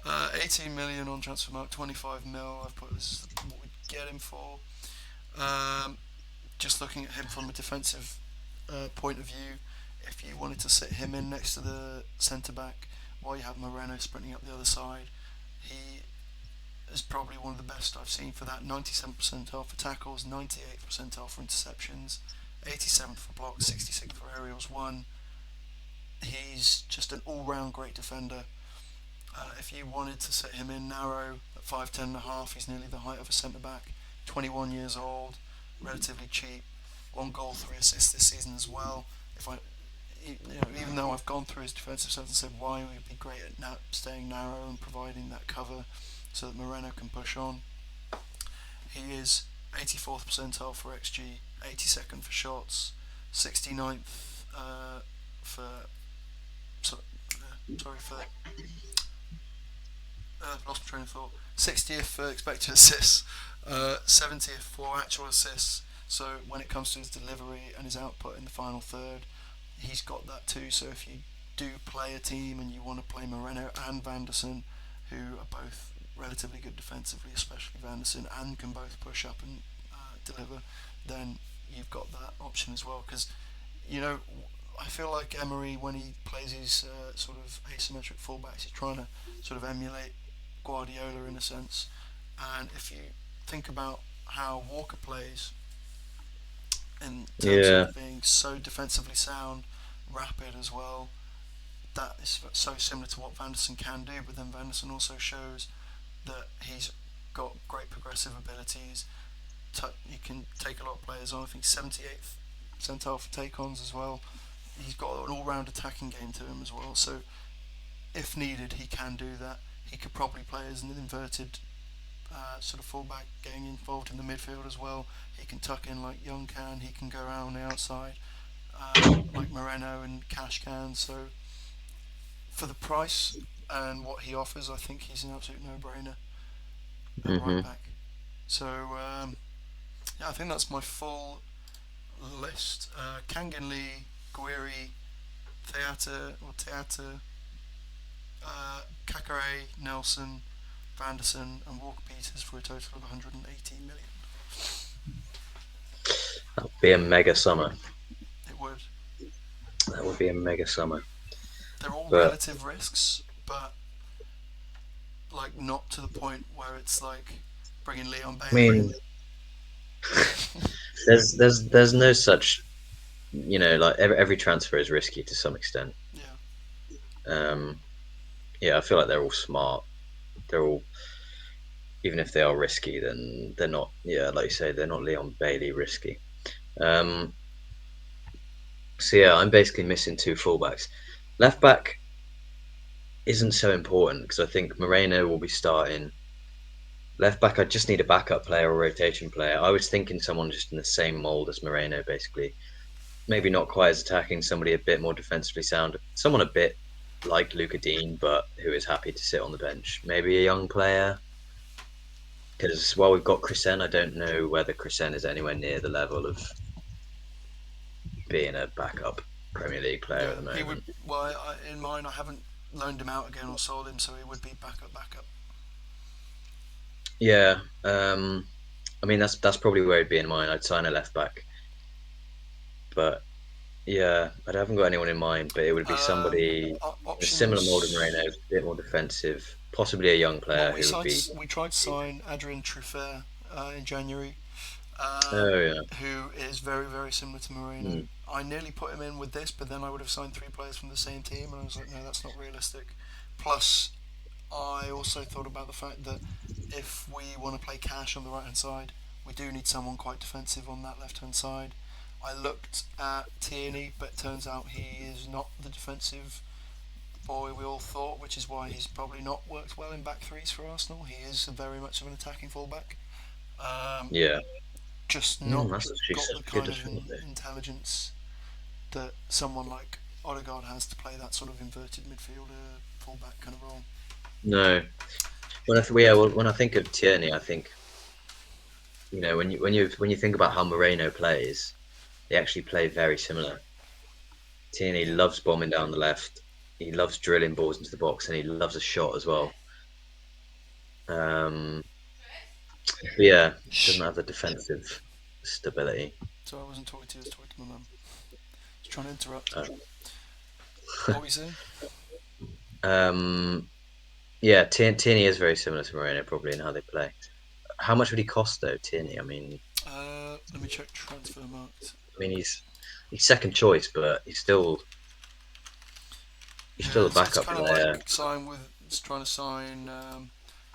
Yeah. 18 million on transfer mark, 25 mil. I've put this what we get him for. Um, just looking at him from a defensive point of view, if you wanted to sit him in next to the centre back while you have Moreno sprinting up the other side, he is probably one of the best I've seen for that. 97th percentile for tackles, 98th percentile for interceptions, 87th for blocks, 66th for aerials won. He's just an all-round great defender. If you wanted to set him in narrow at 5'10 and a half, he's nearly the height of a centre back. 21 years old, relatively cheap. 1 goal, 3 assists this season as well. If I, even though I've gone through his defensive stats and said why he would be great at staying narrow and providing that cover so that Moreno can push on, he is 84th percentile for XG, 82nd for shots, 69th for so, sorry for lost my train of thought. 60th for expected assists, 70th for actual assists. So when it comes to his delivery and his output in the final third, he's got that too. So if you do play a team and you want to play Moreno and Vanderson, who are both relatively good defensively, especially Vanderson, and can both push up and deliver, then you've got that option as well. Because you know, I feel like Emery, when he plays his sort of asymmetric fullbacks, he's trying to sort of emulate Guardiola in a sense. And if you think about how Walker plays in terms Yeah. of being so defensively sound, rapid as well, that is so similar to what Vanderson can do. But then Vanderson also shows that he's got great progressive abilities. He can take a lot of players on. I think 78th percentile for take-ons as well. He's got an all-round attacking game to him as well. So if needed, he can do that. He could probably play as an inverted sort of fullback, getting involved in the midfield as well. He can tuck in like Young can. He can go around on the outside like Moreno and Cash can. So for the price and what he offers, I think he's an absolute no-brainer at right Hmm. back. So yeah, I think that's my full list. Kangan Lee, Guiri, Theatre, Kakare, Nelson, Vanderson, and Walker Peters for a total of 118 million. That would be a mega summer. It would. That would be a mega summer. They're all But relative risks, but like not to the point where it's like bringing Leon I Bailey in. mean, there's no such, like every transfer is risky to some extent. Yeah, Um, yeah, I feel like they're all smart. They're all, even if they are risky, then they're not. Yeah, like you say, they're not Leon Bailey risky. Um, so yeah, I'm basically missing two fullbacks. Left back isn't so important because I think Moreno will be starting. Left back, I just need a backup player or rotation player. I was thinking someone just in the same mold as Moreno, basically. Maybe not quite as attacking, somebody a bit more defensively sound, someone a bit like Luca Dean, but who is happy to sit on the bench. Maybe a young player, because while we've got Chrisen, I don't know whether Chrisen is anywhere near the level of being a backup Premier League player at yeah. the He would. moment. Well, in mine, I haven't loaned him out again or sold him, so he would be backup. Yeah, I mean that's probably where he'd be in mine. I'd sign a left back, but yeah, I haven't got anyone in mind. But it would be somebody in a similar mold of Moreno, Options. a bit more defensive, possibly a young Well, player who would be. we tried to sign Adrien Truffert in January, Oh yeah. who is very similar to Moreno. Hmm. I nearly put him in with this, but then I would have signed 3 players from the same team, and I was like, no, that's not realistic. Plus, I also thought about the fact that if we want to play Cash on the right hand side, we do need someone quite defensive on that left hand side. I looked at Tierney, but it turns out he is not the defensive boy we all thought, which is why he's probably not worked well in back threes for Arsenal. He is very much of an attacking fullback, um, Yeah. just not That's actually got such the a good kind of defender. intelligence that someone like Odegaard has to play that sort of inverted midfielder fullback kind of role. No, when I think of Tierney, I think when you think about how Moreno plays, they actually play very similar. Tierney Yeah. loves bombing down the left. He loves drilling balls into the box, and he loves a shot as well. Um, but yeah, doesn't Shh. have the defensive stability. So I wasn't talking to you, I was talking to my mum. I was trying to interrupt. Uh, What were you saying? Um, Yeah, Tierney is very similar to Moreno probably in how they play. How much would he cost though, Tierney? Let me check transfer market. I mean he's second choice, but he's Yeah, still a it's backup kind of player. like sign with it's trying to sign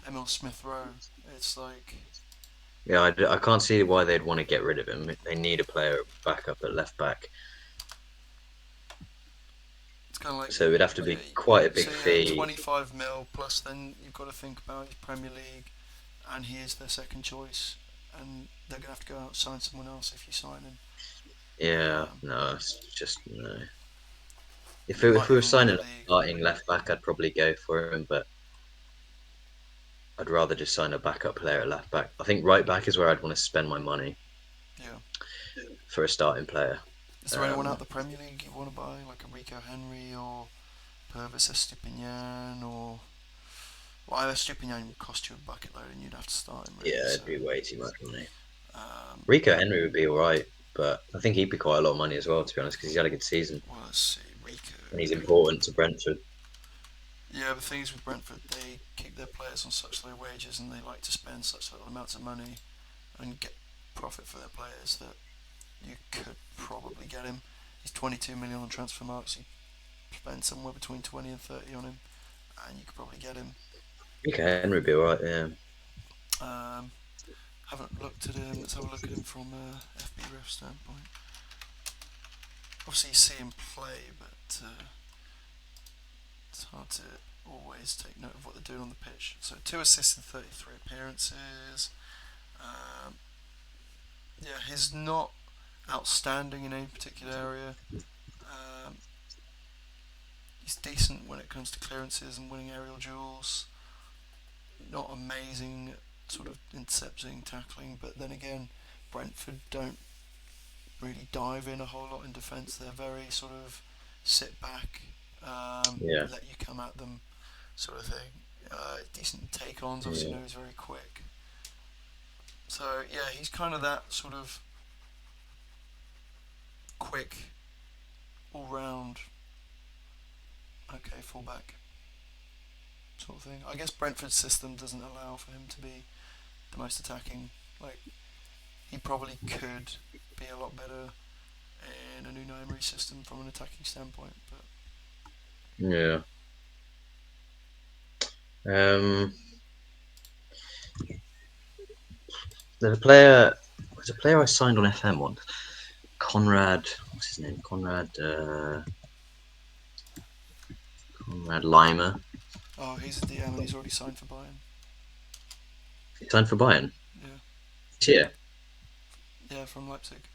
Emil Smith Rowe. It's like Yeah, I can't see why they'd want to get rid of him. They need a player backup at left back, it's kind of like so it'd have to yeah, be quite a so big yeah, fee. 25 mil plus. Then you've got to think about his Premier League, and he is their second choice, and they're gonna have to go out and sign someone else if you sign him. Yeah, Um, no, it's just no. you If might we were even win the signing a league. starting left back, I'd probably go for him, but I'd rather just sign a backup player at left back. I think right back is where I'd want to spend my money Yeah. for a starting player. Is there anyone out Um, the Premier League you want to buy, like a Rico Henry or Purvis Estupinian or well, either Estupinian would cost you a bucket load and you'd have to start him really. yeah, So it'd be way too much money. um, Rico Henry would be all right, but I think he'd be quite a lot of money as well, to be honest, because he's had a good season well, let's see, Rico. and he's important to Brentford. Yeah, the thing is with Brentford, they keep their players on such low wages and they like to spend such little amounts of money and get profit for their players that you could probably get him. He's 22 million on transfer marks. You spend somewhere between 20 and 30 on him, and you could probably get him. Rico Henry would be all right, yeah. Um, haven't looked at him. Let's have a look at him from a FB standpoint. Obviously, you see him play, but it's hard to always take note of what they're doing on the pitch. So 2 assists in 33 appearances. Um, yeah, he's not outstanding in any particular area. Um, he's decent when it comes to clearances and winning aerial duels. Not amazing sort of intercepting, tackling, but then again, Brentford don't really dive in a whole lot in defence. They're very sort of sit back, Yeah, let you come at them, sort of thing. Decent take-ons. Obviously, yeah, know he's very quick. So yeah, he's kind of that sort of quick, all-round, okay fullback sort of thing. I guess Brentford's system doesn't allow for him to be the most attacking. Like he probably could be a lot better in a Nuno Emery system from an attacking standpoint, but yeah. Um, there's a player I signed on FM once. Conrad, what's his name? Conrad Lima. oh, he's a DM and he's already signed for Bayern. He signed for Bayern Yeah, this year. yeah, from Leipzig.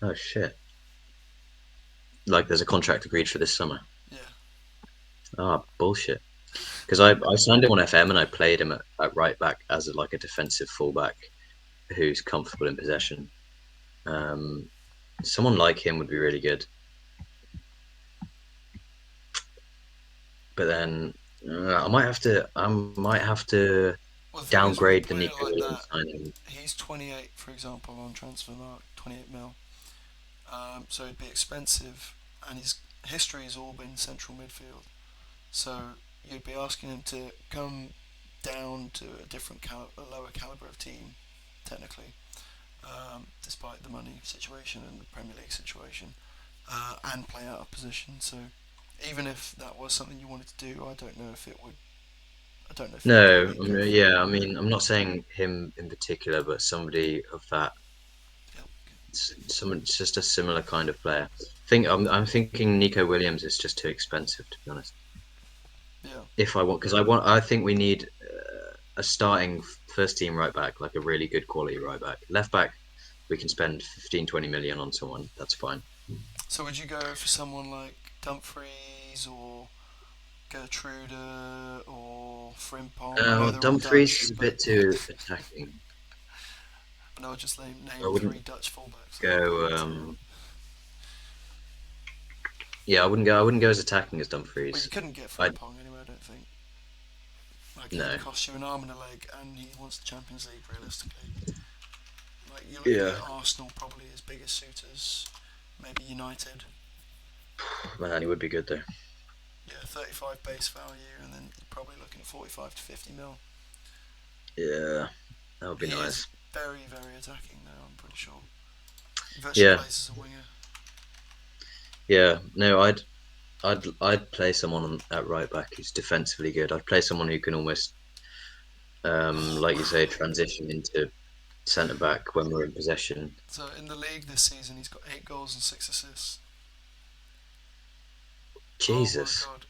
Oh shit! Like there's a contract agreed for this summer. Yeah, Ah, bullshit. Because I signed him on FM and I played him at right back as like a defensive fullback who's comfortable in possession. Um, someone like him would be really good. But then I might have to well, the thing is with a downgrade the player Nico like Williams that, signing. he's 28, for example, on transfer mark, 28 mil. So it'd be expensive, and his history has all been central midfield. So you'd be asking him to come down to a a lower caliber of team, technically, despite the money situation and the Premier League situation, and play out of position. So even if that was something you wanted to do, I don't know if it would. I don't know if you'd No, probably go for it. yeah, I mean, I'm not saying him in particular, but somebody of that, Yeah, someone just a similar kind of player. I'm thinking Nico Williams is just too expensive, to be honest. yeah, If I want, because I think we need a starting first team right back, like a really good quality right back. Left back, we can spend 15, 20 million on someone. That's fine. so would you go for someone like Dumfries or Gertrude or Frimpong? I know they're all Dumfries Dutch, is a but bit too attacking. I know I just I named three wouldn't Dutch fullbacks. I'm not go. going to. Yeah, I wouldn't go. I wouldn't go as attacking as Well, you Dumfries. couldn't get I Frimpong anyway. I don't think. Like he'd no. cost you an arm and a leg, and he wants the Champions League realistically. Like you're looking Yeah, at Arsenal probably as biggest suitors, maybe United. man, he would be good though. Yeah, 35 base value, and then you're probably looking at 45 to 50 mil. Yeah, that would be He is nice. very, very attacking though, I'm pretty sure. He virtually Yeah, plays as a winger. yeah. No, I'd play someone at right back who's defensively good. I'd play someone who can almost, like you say, transition into centre back when we're in possession. So in the league this season, he's got 8 goals and 6 assists. Oh my Jesus. god.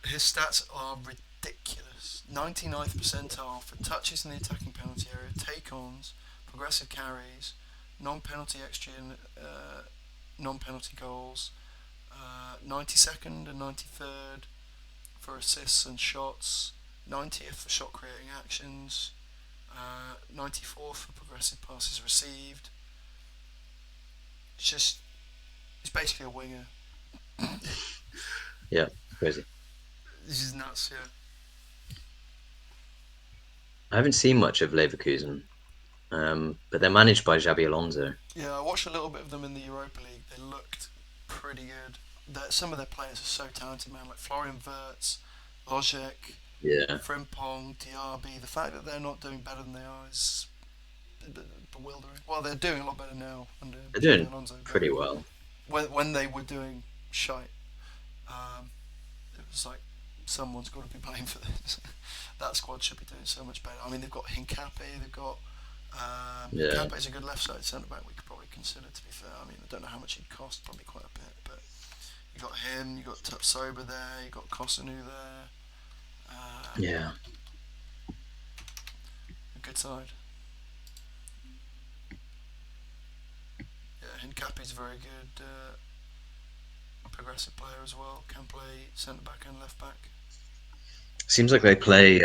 His stats are ridiculous. 99th percentile for touches in the attacking penalty area, take-ons, progressive carries, non-penalty XG and non-penalty goals, 92nd and 93rd for assists and shots, 90th for shot creating actions, 94th for progressive passes received. It's just, it's basically a winger. Yeah, crazy. This is nuts, yeah. I haven't seen much of Leverkusen, but they're managed by Xabi Alonso. Yeah, I watched a little bit of them in the Europa League. They looked pretty good. Some of their players are so talented, man. Like Florian Wirtz, Logic, Yeah, Frimpong, Diaby. The fact that they're not doing better than they are is bewildering. Well, they're doing a lot better now under they're Xabi doing Alonso, but pretty well. when they were doing shite, um, it was like someone's got to be blamed for this. That squad should be doing so much better. I mean, they've got Hincapi, they've got Yeah, Hincapi's a good left-sided centre back. We could probably consider, to be fair. I mean, I don't know how much he'd cost, probably quite a bit, but you got him, you got Sober there, you got Kosanu there. yeah. A good side. Yeah, Hincapi's a very good progressive player as well. Can play centre back and left back. Seems like they play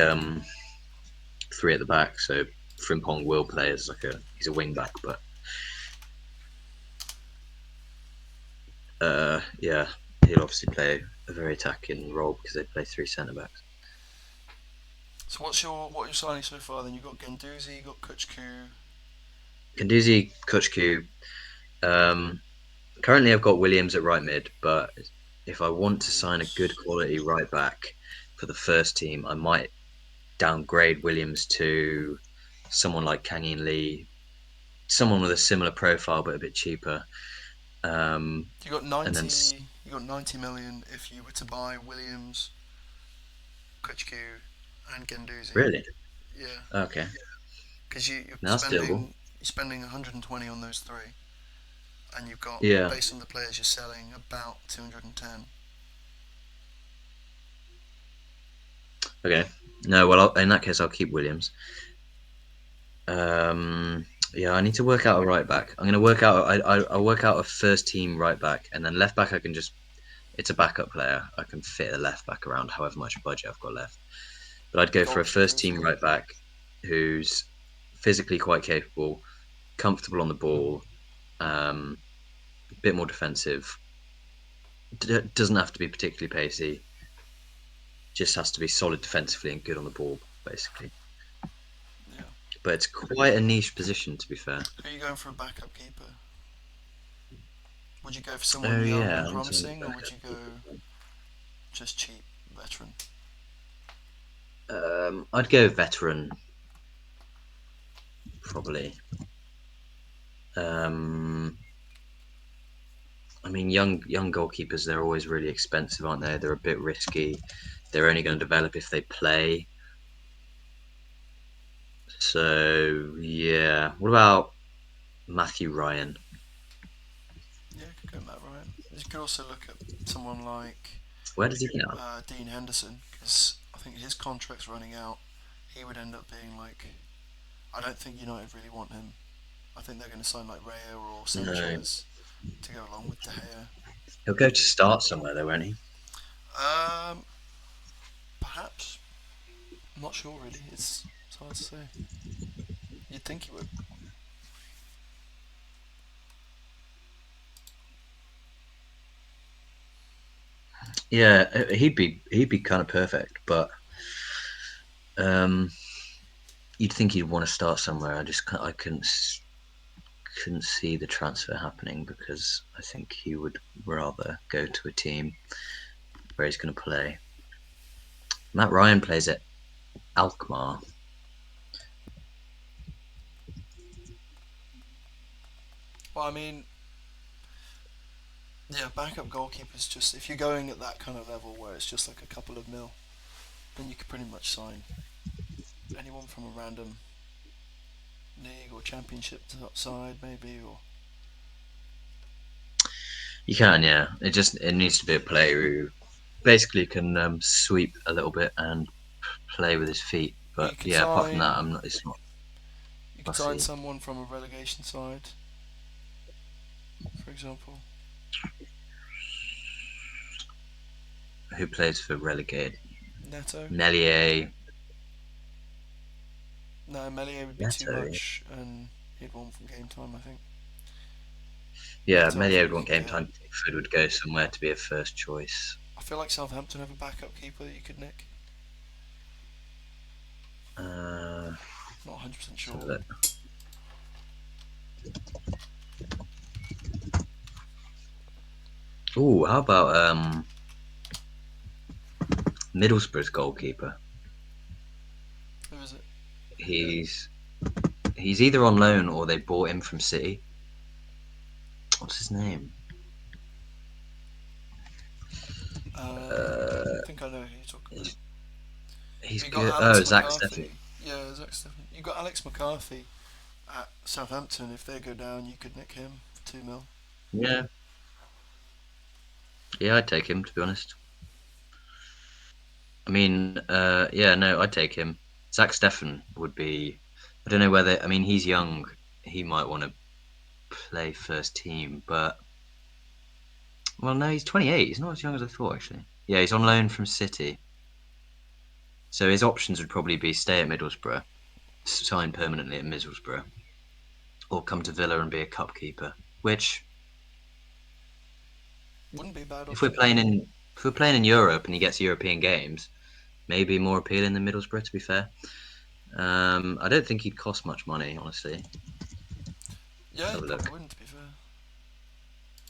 three at the back, so Frimpong will play as like he's a wing back, but yeah, he'll obviously play a very attacking role because they play three centre backs. So what are you signing so far? Then you got Genduzi, you got Kuchku. Kanduzi, Kuchku. Um, Currently, I've got Williams at right mid, but if I want to sign a good Williams. quality right back for the first team, I might downgrade Williams to someone like Canyon Lee, someone with a similar profile but a bit cheaper. Um, You got and then 90. You got 90 million if you were to buy Williams, Kuchku, and Genduzi. really, Yeah, okay, because you're now that's doable. spending 120 on those three, and you've got, Yeah, based on the players you're selling, about 210. okay. No, well, in that case, I'll keep Williams. Yeah, I need to work out a right back. I'm gonna work out. I'll work out a first team right back, and then left back. I can just it's a backup player. I can fit a left back around however much budget I've got left. But I'd go for a first Goalkeepers. team right back who's physically quite capable, comfortable on the ball, a bit more defensive. Doesn't have to be particularly pacey. Just has to be solid defensively and good on the ball, basically. Yeah. But it's quite a niche position, to be fair. Who are you going for a backup keeper? Would you go for someone Oh young yeah, and I'm sorry, promising, or would you go just cheap veteran? I'd go veteran probably. Um, I mean, young goalkeepers, they're always really expensive, aren't they? They're a bit risky. They're only going to develop if they play. So yeah, what about Matthew Ryan? Yeah, could go Matt Ryan. You could also look at someone like Where does he go? Dean Henderson, because I think his contract's running out. He would end up being like, I don't think United really want him. I think they're going to sign like Raya or No, Sanchez to go along with De Gea. he'll go to start somewhere though, won't he? Um, Perhaps. I'm not sure really. It's hard to say. You'd think he would. Yeah, he'd be kind of perfect, but um, you'd think he'd want to start somewhere. I couldn't see the transfer happening because I think he would rather go to a team where he's going to play. Matt Ryan plays at Alkmaar. Well, I mean, yeah, backup goalkeepers just if you're going at that kind of level where it's just like a couple of mil, then you could pretty much sign anyone from a random league or championship side, maybe, or You can, yeah. It needs to be a player who basically can sweep a little bit and play with his feet. or But yeah, apart from that, I'm not. It's not you could sign fussy. someone from a relegation side, for example. Who plays for relegated? Neto. Melier. No, Melier would be too Neto. much, and he'd want from game time. I think Yeah, Neto. I Melier think would you want could game get. time. Pickford would go somewhere to be a first choice. I feel like Southampton have a backup keeper that you could nick. Uh, Not 100% let's have a sure. look. Ooh, how about Middlesbrough's goalkeeper? Who is it? He's he's either on loan or they bought him from City. What's his name? I think I know who you're talking about. He's he's You got good. Oh, Alex Zach Steffen. McCarthy. Yeah, Zach Steffen. You got Alex McCarthy at Southampton. If they go down, you could nick him for 2 mil. Yeah, yeah, I'd take him to be honest. I mean, yeah, no, I'd take him. Zach Steffen would be. I don't know whether. I mean, he's young. He might want to play first team, but well, no, he's 28. He's not as young as I thought, actually. Yeah, he's on loan from City, so his options would probably be stay at Middlesbrough, sign permanently at Middlesbrough, or come to Villa and be a cup keeper. Which, Wouldn't be a bad if we're option. playing in if we're playing in Europe and he gets European games, maybe more appealing than Middlesbrough. To be fair, I don't think he'd cost much money, honestly. Let's Yeah, have he a probably look. wouldn't, to be fair.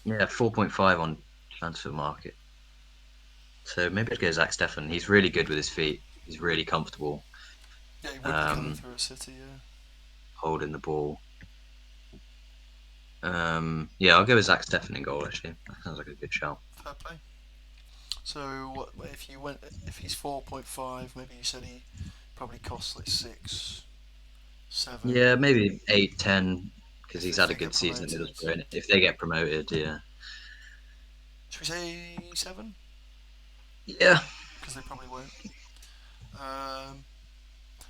Yeah, 4.5 on transfer market. So maybe I'd go Zach Steffen. He's really good with his feet. He's really comfortable Yeah, he would be coming um, through a City. Yeah, holding the ball. Yeah, I'll go with Zach Steffen in goal. Actually, that sounds like a good shout. fair play. So what if you went? If he's 4.5, maybe you said he probably costs like 6, 7. Yeah, maybe 8, 10, because he's If had a they get good season at promoted, Middlesbrough. And if they get promoted, yeah, should we say 7? yeah, Because they probably won't. Um,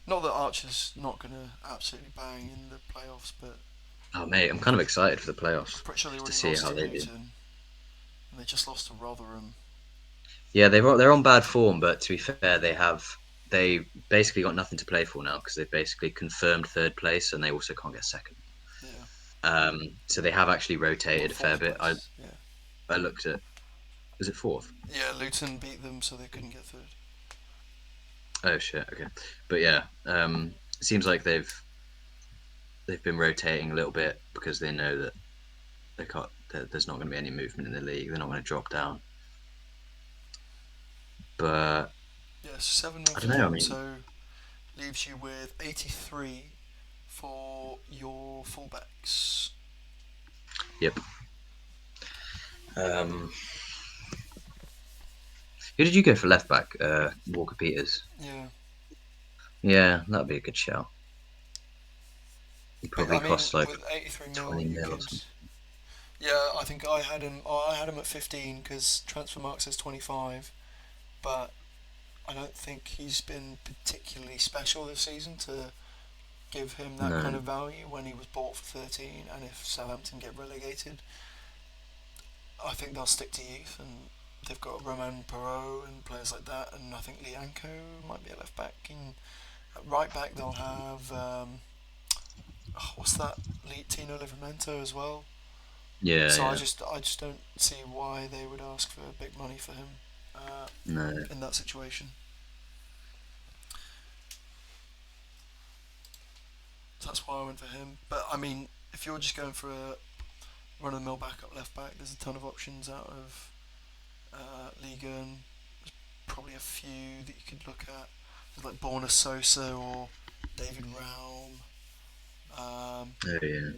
Not that Archer's not going to absolutely bang in the playoffs, but oh mate, I'm kind of excited for the I'm playoffs pretty sure they just to already see lost how to they do. Luton and they just lost to Rotherham. Yeah, they're on bad form, but to be fair, they basically got nothing to play for now because they've basically confirmed third place and they also can't get second. Yeah, So they have actually or rotated a fair fourth bit. place. Yeah, I looked at, was it fourth? yeah. Luton beat them, so they couldn't get third. Oh shit, okay, but yeah, it seems like they've been rotating a little bit because they know that they can't. There's not going to be any movement in the league. They're not going to drop down. But Yeah, so 7 mil I for don't know. I them. mean, So leaves you with 83 for your fullbacks. yep. Um, who did you go for left back? Walker Peters. Yeah, Yeah, that'd be a good shout. He but probably I mean, costs like with 83 mil, 20 you mil or could. something. Yeah, I think I had him. I had him at 15 because Transfermarkt says 25, but I don't think he's been particularly special this season to give him that kind No. of value when he was bought for 13. And if Southampton get relegated, I think they'll stick to youth, and they've got Roman Perot and players like that, and I think Lianco might be a left back. And at right back they'll have what's that? Tino Livramento as well. Yeah, So yeah. I just don't see why they would ask for big money for him No. in that situation. So that's why I went for him. But I mean, if you're just going for a run of the mill backup left back, there's a ton of options out of Liga. And probably a few that you could look at, like Borna Sosa or David Raum, um, Oh yeah.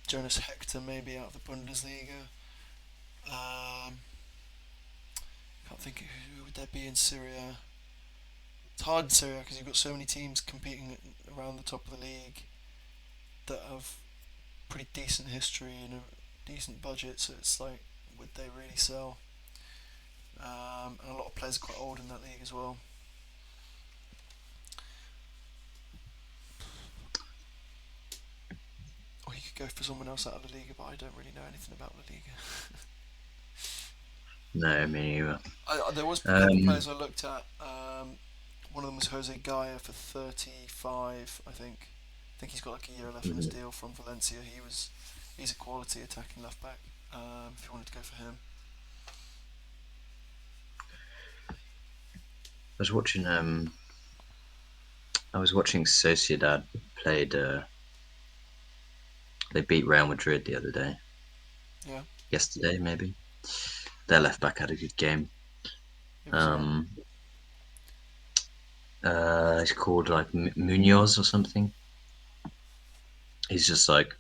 Jonas Hector maybe out of the Bundesliga. Can't think of who would there be in Syria. It's hard in Syria because you've got so many teams competing around the top of the league that have pretty decent history and a decent budget. So it's like, would they really sell? And a lot of players are quite old in that league as well. Or you could go for someone else out of La Liga, but I don't really know anything about La Liga. No, me neither. There was a couple of Um, players I looked at. One of them was Jose Gaia for 35, I think. I think he's got like a year left on his mhm. deal from Valencia. He's a quality attacking left back. If you wanted to go for him, I was watching. I was watching Sociedad played. They beat Real Madrid the other day. yeah. Yesterday, maybe. Their left back had a good game. Who was that? Um, he's called like Munoz or something. He's just like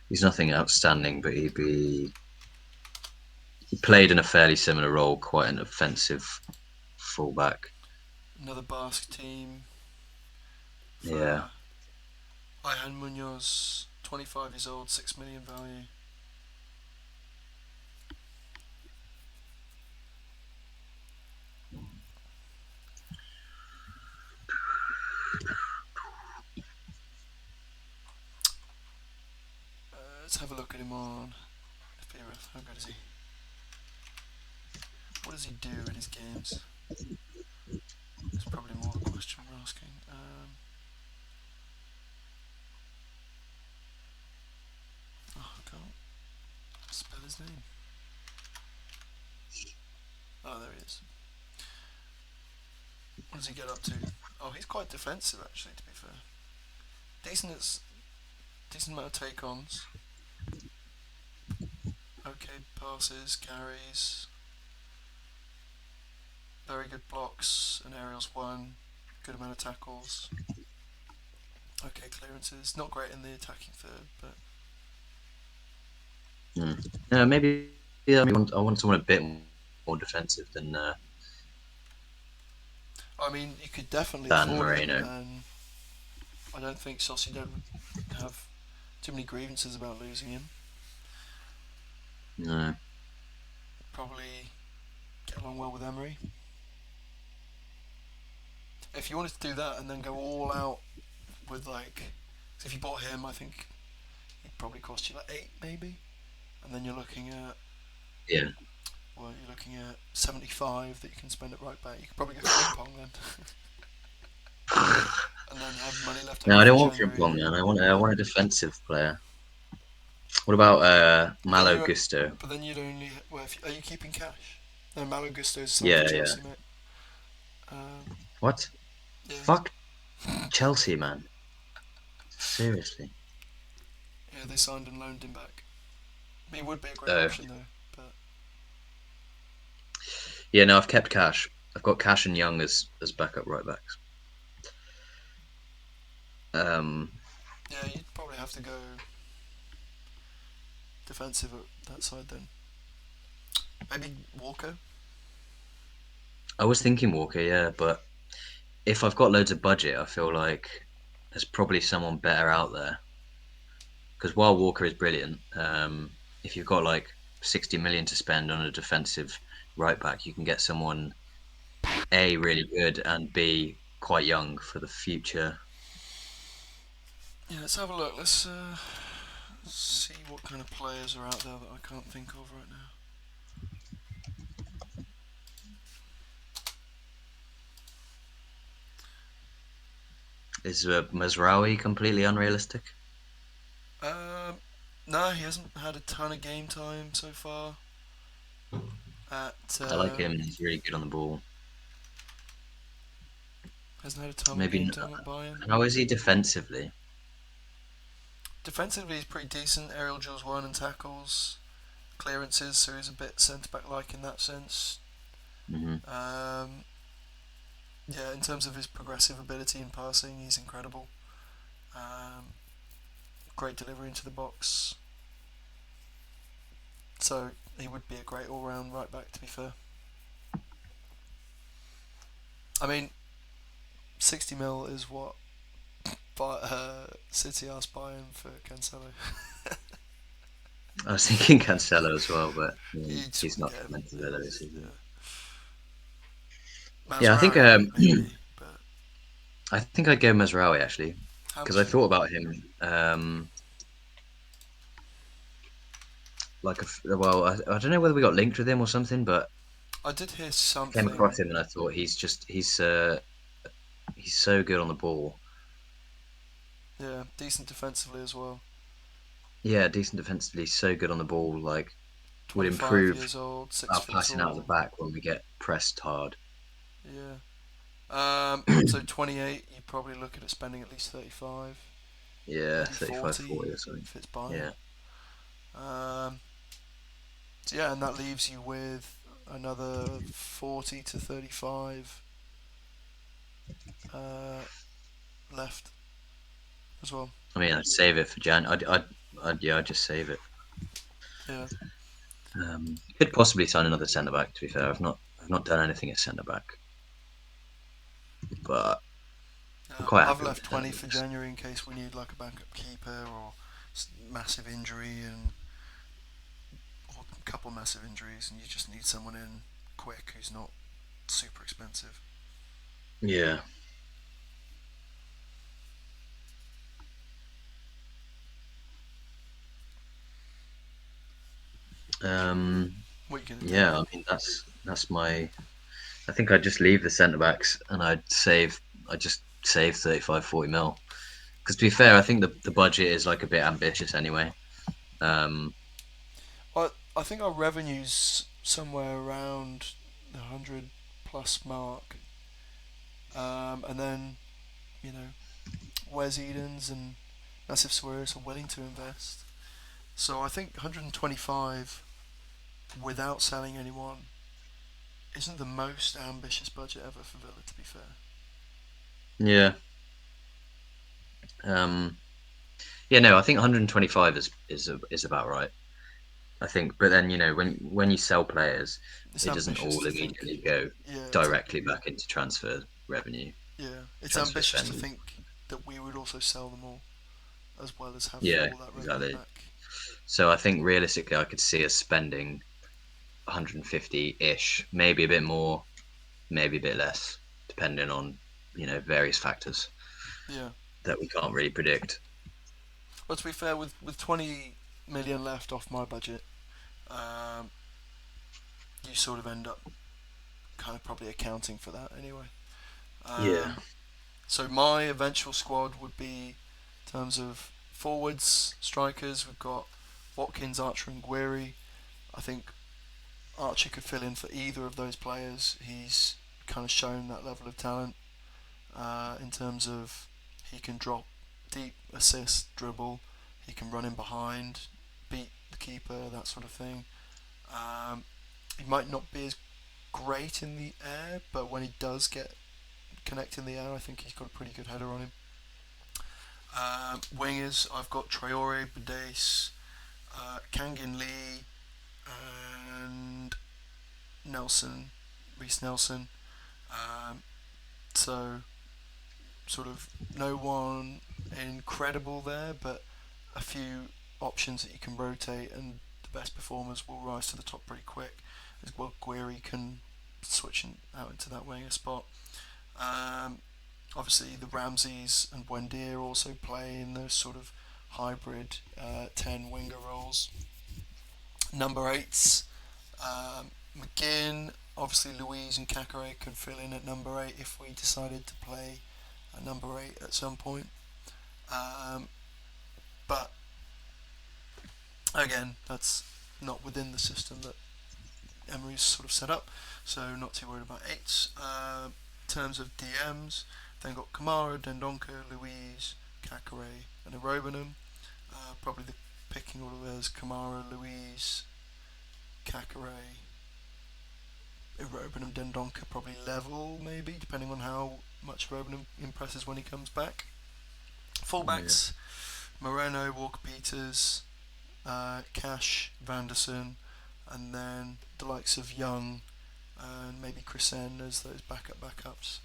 he's nothing outstanding, but he played in a fairly similar role, quite an offensive fullback. Another Basque team Yeah, for Ayhan Munoz, 25 years old, 6 million value. Let's have a look at him on FPRF. How good is he? What does he do in his games? That's probably more the question we're asking. I can't spell his name. Oh, there he is. What does he get up to? Oh, he's quite defensive actually. To be fair, decent. Decent amount of take-ons. Okay, passes, carries, very good blocks and aerials won. Good amount of tackles. Okay, clearances. Not great in the attacking third, but mm. Yeah, maybe. Yeah, I want someone a bit more defensive I mean, you could definitely than afford it, Moreno. and I don't think Sociedad would have too many grievances about losing him. No. Probably get along well with Emery. If you wanted to do that and then go all out with like, so if you bought him, I think he'd probably cost you like 8 maybe, and then you're looking at Yeah. well, you're looking at 75 that you can spend at right back. You could probably go Frimpong then, and then have money left No, over I for don't want January. Frimpong, man. I want a defensive player. What about But then Malo you, Gusto? but then you'd only. Well, if, are you keeping cash? No, Malo Gusto's signed for Yeah, yeah. Chelsea, mate. Um, What? yeah, Fuck Chelsea, man. Seriously. yeah, they signed and loaned him back. He would be a great Oh. option though, but Yeah, no, I've kept Cash. I've got Cash and Young as backup right backs. Um, yeah, you'd probably have to go defensive at that side then. Maybe Walker. I was thinking Walker, yeah, but if I've got loads of budget, I feel like there's probably someone better out there. Because while Walker is brilliant, if you've got like 60 million to spend on a defensive right back, you can get someone A, really good, and B, quite young for the future. Yeah, let's have a look. Let's see what kind of players are out there that I can't think of right now. Is Mazraoui completely unrealistic? No, he hasn't had a ton of game time so far. At I like him. He's really good on the ball. hasn't had a ton of Maybe. game time at Bayern. How is he defensively? Defensively, he's pretty decent. Aerial duels won and tackles, clearances, so he's a bit centre back like in that sense. Hmm. Um, yeah, in terms of his progressive ability in passing, he's incredible. Um, Great delivery into the box. So he would be a great all-round right back. To be fair, I mean, 60 mil is what City asked Bayern for Cancelo. I was thinking Cancelo as well, but You just he's wouldn't not get him. coming to Villa, is he? Yeah. Yeah, I think Masraoui, maybe, but I'd go Mazraoui actually, how because much I do you want? thought about him. I don't know whether we got linked with him or something, but I did hear I came across something. him and I thought he's so good on the ball. Yeah, decent defensively as well. Yeah, decent defensively, so good on the ball. Like would 25 improve years old, six our foot passing out of the tall. back when we get pressed hard. Yeah. So 28, you're probably looking at spending at least 35, Yeah, maybe 35, 40 40 or something. if it's Bayern. Yeah. Um, so yeah, and that leaves you with another 40 to 35 uh, left as well. I mean, I'd save it for Jan. I'd just save it. Yeah. Could possibly sign another centre back. To be fair, I've not done anything at centre back, but I'm quite I've happy with left the centre 20 for backs. January in case we need like a backup keeper or massive injury and or a couple massive injuries and you just need someone in quick who's not super expensive. Yeah. Um, What are you going to do? yeah. I mean, that's my. I think I'd just leave the centre backs and I'd just save 35, 40 mil. Because to be fair, I think the budget is like a bit ambitious anyway. Um, I think our revenue's somewhere around the 100 plus mark. And then, you know, Wes Edens and Massive Suarez are willing to invest. So I think 125 without selling anyone isn't the most ambitious budget ever for Villa, to be fair. yeah. Um, yeah. No, I think 125 is about right. I think, but then when you sell players, It's it doesn't ambitious all to think, immediately go yeah, directly back into transfer revenue, it's transfer ambitious to spending. think that we would also sell them all as well as have Yeah, all that revenue exactly. back. So I think realistically, I could see us spending 150-ish, maybe a bit more, maybe a bit less, depending on various factors Yeah. that we can't really predict. But to be fair, with 20 million left off my budget, um, you sort of end up kind of probably accounting for that anyway. Yeah, Um, so my eventual squad would be in terms of forwards, strikers. We've got Watkins, Archer, and Guiri. I think Archer could fill in for either of those players. He's kind of shown that level of talent in terms of he can drop deep, assist, dribble. He can run in behind, beat the keeper, that sort of thing. Um, he might not be as great in the air, but when he does get connect in the air, I think he's got a pretty good header on him. Wingers, I've got Traore, Badace, Kangin Lee, and Nelson, Reese Nelson. Um, so sort of no one incredible there, but a few options that you can rotate, and the best performers will rise to the top pretty quick. As well, Guiri can switch out into that winger spot. Um, Obviously, the Ramses and Buendia also play in those sort of hybrid 10 winger roles. Number eights, McGinn, obviously Louise and Kakare could fill in at number 8 if we decided to play a number 8 at some point. Um, but again, that's not within the system that Emery's sort of set up, so not too worried about eights. In terms of DMs, then got Kamara, Dendonka, Louise, Kakare, and Arobanum. Probably the picking order there is Kamara, Louise, Kakare, Iroben and Dendonka probably level, maybe, depending on how much Iroben impresses when he comes back. Yeah. Fullbacks, Moreno, Walker Peters, Cash, Vanderson, and then the likes of Young and maybe Chrisen as those backups.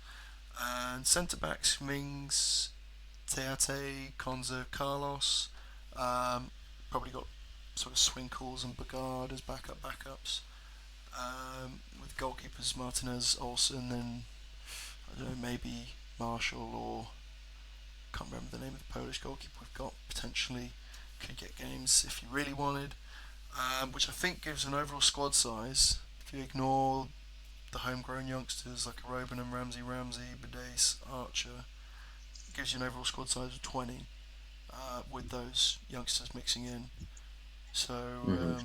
And centre backs, Mings, Teate, Konza, Carlos. Um, Probably got sort of Swinkles and Bagard as backups. With goalkeepers Martinez, Olsen, and I don't know, maybe Marshall or can't remember the name of the Polish goalkeeper we've got. Potentially could get games if you really wanted, which I think gives an overall squad size. If you ignore the homegrown youngsters like Robin and Ramsey, Badace, Archer, gives you an overall squad size of 20 with those youngsters mixing in. So Hmm.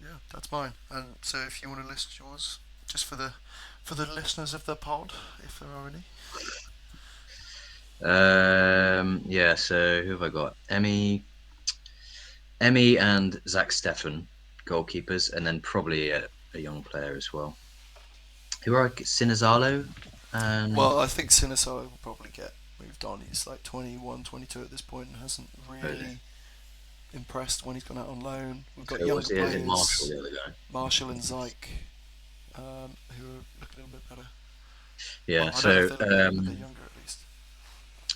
yeah, that's mine. And so if you want to list yours, just for the listeners of the pod, if there are any. Yeah. So who have I got? Emmy, and Zach Steffen, goalkeepers, and then probably a young player as well. Who are Sinazalo and Well, I think Sinisalo will probably get moved on. He's like 21, 22 at this point and hasn't really? really impressed when he's gone out on loan. We've got So what's younger the is it Marshall players, the other guy? Marshall and Zyke, who look a little bit better. Well, Yeah. I don't know if So they look better, but they're younger at least.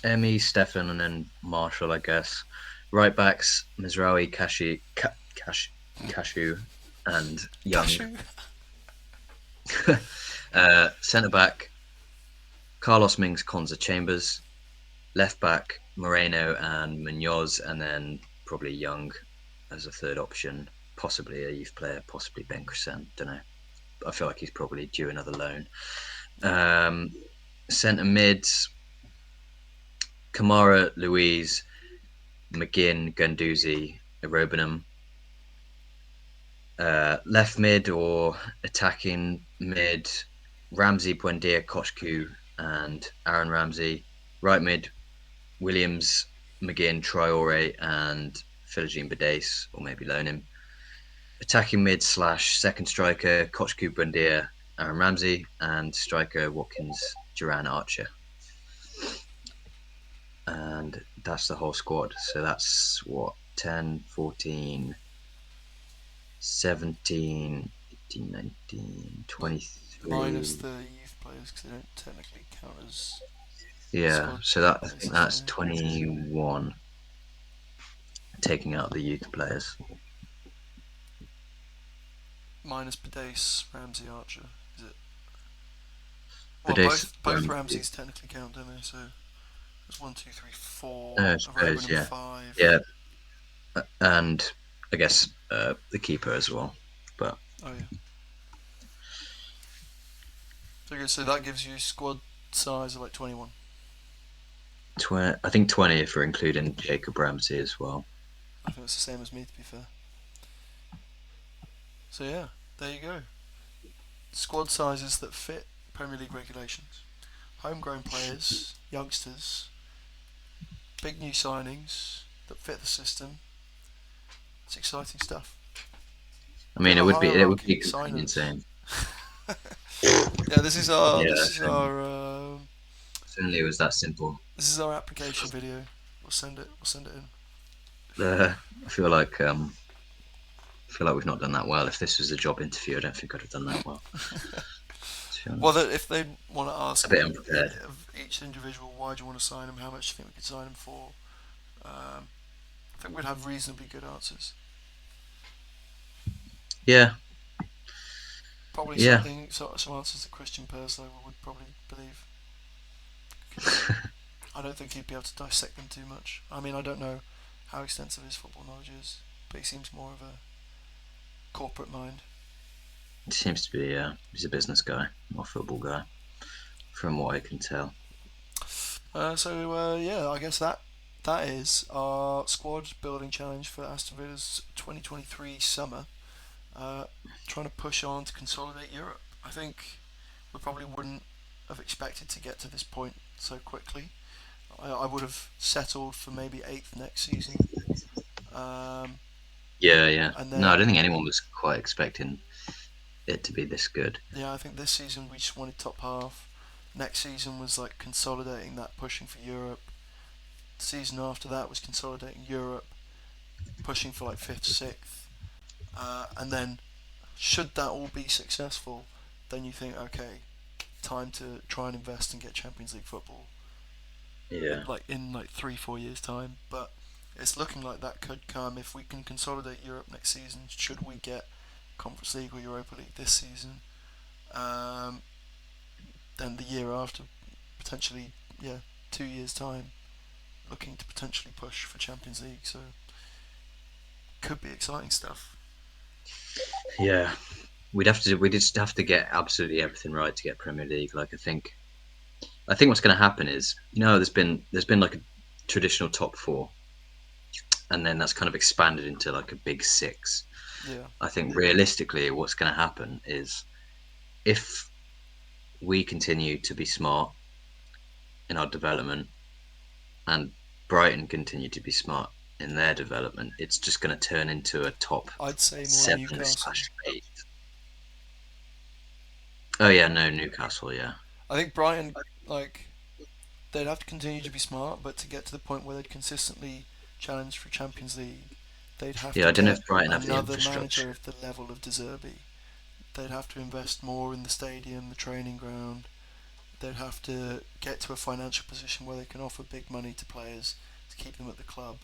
Emmy, Stefan, and then Marshall, I guess. Right backs: Mizraoui, Cashew, and Young. Cashew. Centre back: Carlos Mings, Konza Chambers. Left back: Moreno and Munoz, and then probably Young as a third option. Possibly a youth player, possibly Ben Crescent. Don't know. I feel like he's probably due another loan. Um, Centre mids: Kamara, Louise, McGinn, Gunduzi, Irobenham. Left mid or attacking mid: Ramsey, Buendia, Koshku, and Aaron Ramsey. Right mid: Williams, McGinn, Traore, and Philogene Badace, or maybe loan him. Attacking mid slash second striker: Koshku, Buendia, Aaron Ramsey, and striker Watkins, Duran Archer. And that's the whole squad. So that's what, 10, 14, 17, 18, 19, Minus 23. the youth players because they don't technically count as Yeah, squad so that I think basis. So that's 21, taking out the youth players. minus Badace, Ramsey, Archer. Is it? Well, Badace, both Ramseys technically count, don't they? So there's one, two, three, four. I A Robin suppose, and yeah. five. Yeah, and I guess the keeper as well. But Oh yeah. Okay, so that gives you squad size of like 21. 20, I think 20 if we're including Jacob Ramsey as well. I think it's the same as me, to be fair. So yeah, there you go. Squad sizes that fit Premier League regulations. Homegrown players, youngsters, big new signings that fit the system. It's exciting stuff. I Bit mean, of a it would be hierarchy. completely Signers. insane. Yeah, this is our Yeah, this is if our only it was that simple. this is our application video. We'll send it. We'll send it in. I feel like we've not done that well. If this was a job interview, I don't think I'd have done that well. To be Well, honest, if they want to a ask bit unprepared. of each individual, why do you want to sign them? How much do you think we could sign them for? Um, I think we'd have reasonably good answers. Yeah, Probably yeah. some answers that Christian Perslow would probably believe. Because I don't think he'd be able to dissect them too much. I mean, I don't know how extensive his football knowledge is, but he seems more of a corporate mind. It seems to be. He's a business guy, not a football guy, from what I can tell. Yeah, I guess that is our squad building challenge for Aston Villa's 2023 summer. Uh, Trying to push on to consolidate Europe. I think we probably wouldn't have expected to get to this point so quickly. I would have settled for maybe eighth next season, um, Yeah, yeah. and No, I then don't think anyone was quite expecting. it to be this good. Yeah, I think this season we just wanted top half. Next season was like consolidating that, pushing for Europe. The season after that was consolidating Europe, pushing for like fifth, sixth, and then should that all be successful, then you think, okay, time to try and invest and get Champions League football, Yeah, like in like 3 4 years time. But it's looking like that could come if we can consolidate Europe next season. Should we get Conference League or Europa League this season, um, then the year after, potentially, yeah, 2 years time, looking to potentially push for Champions League. So could be exciting stuff. yeah. We just have to get absolutely everything right to get Premier League. Like I think what's going to happen is, there's been like a traditional top four, and then that's kind of expanded into like a big six. Yeah, I think realistically, what's going to happen is if we continue to be smart in our development and Brighton continue to be smart in their development, it's just going to turn into a top I'd say more seven Newcastle. slash eight. Oh yeah, no, Newcastle, yeah, I think Brighton, like, they'd have to continue to be smart, but to get to the point where they'd consistently challenge for Champions League, they'd have yeah. to I don't know get if Brighton have the another manager infrastructure. of the level of De Zerbi. They'd have to invest more in the stadium, the training ground. They'd have to get to a financial position where they can offer big money to players to keep them at the club.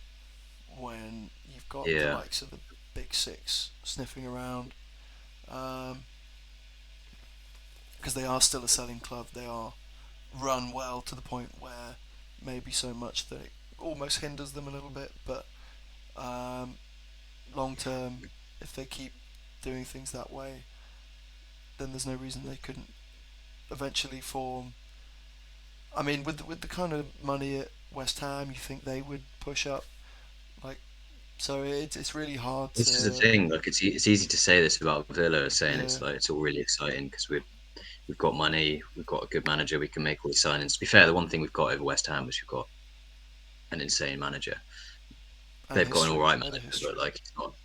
When you've got the Yeah, likes of the big six sniffing around, because they are still a selling club. They are run well to the point where maybe so much that it almost hinders them a little bit. But long term, if they keep doing things that way, then there's no reason they couldn't eventually form. I mean, with the kind of money at West Ham, you think they would push up, like, so it's really hard this is the to, thing. Like it's easy to say this about Villa, saying yeah. it's like it's all really exciting because we've got money, we've got a good manager, we can make all these signings. To be fair, the one thing we've got over West Ham is we've got an insane manager. And They've got an all history, right better manager, but history, like it's not,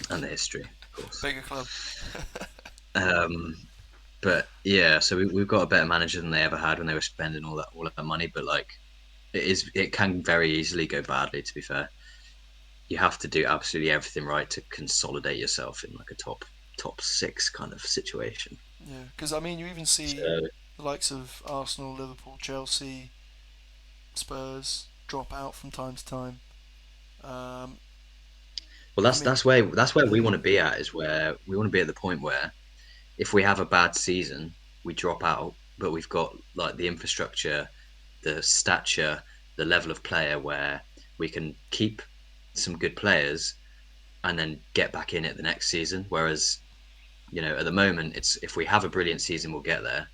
and the history, of course. bigger club. Um, but yeah, so we've got a better manager than they ever had when they were spending all that money. But like it can very easily go badly. To be fair, you have to do absolutely everything right to consolidate yourself in like a top six kind of situation. Yeah, because I mean, you even see So the likes of Arsenal, Liverpool, Chelsea, Spurs drop out from time to time. Um, well, I that's mean, that's where we yeah, want to be at. Is where we want to be at the point where if we have a bad season, we drop out, but we've got like the infrastructure, the stature, the level of player where we can keep some good players and then get back in it the next season. Whereas, at the moment, it's if we have a brilliant season, we'll get there.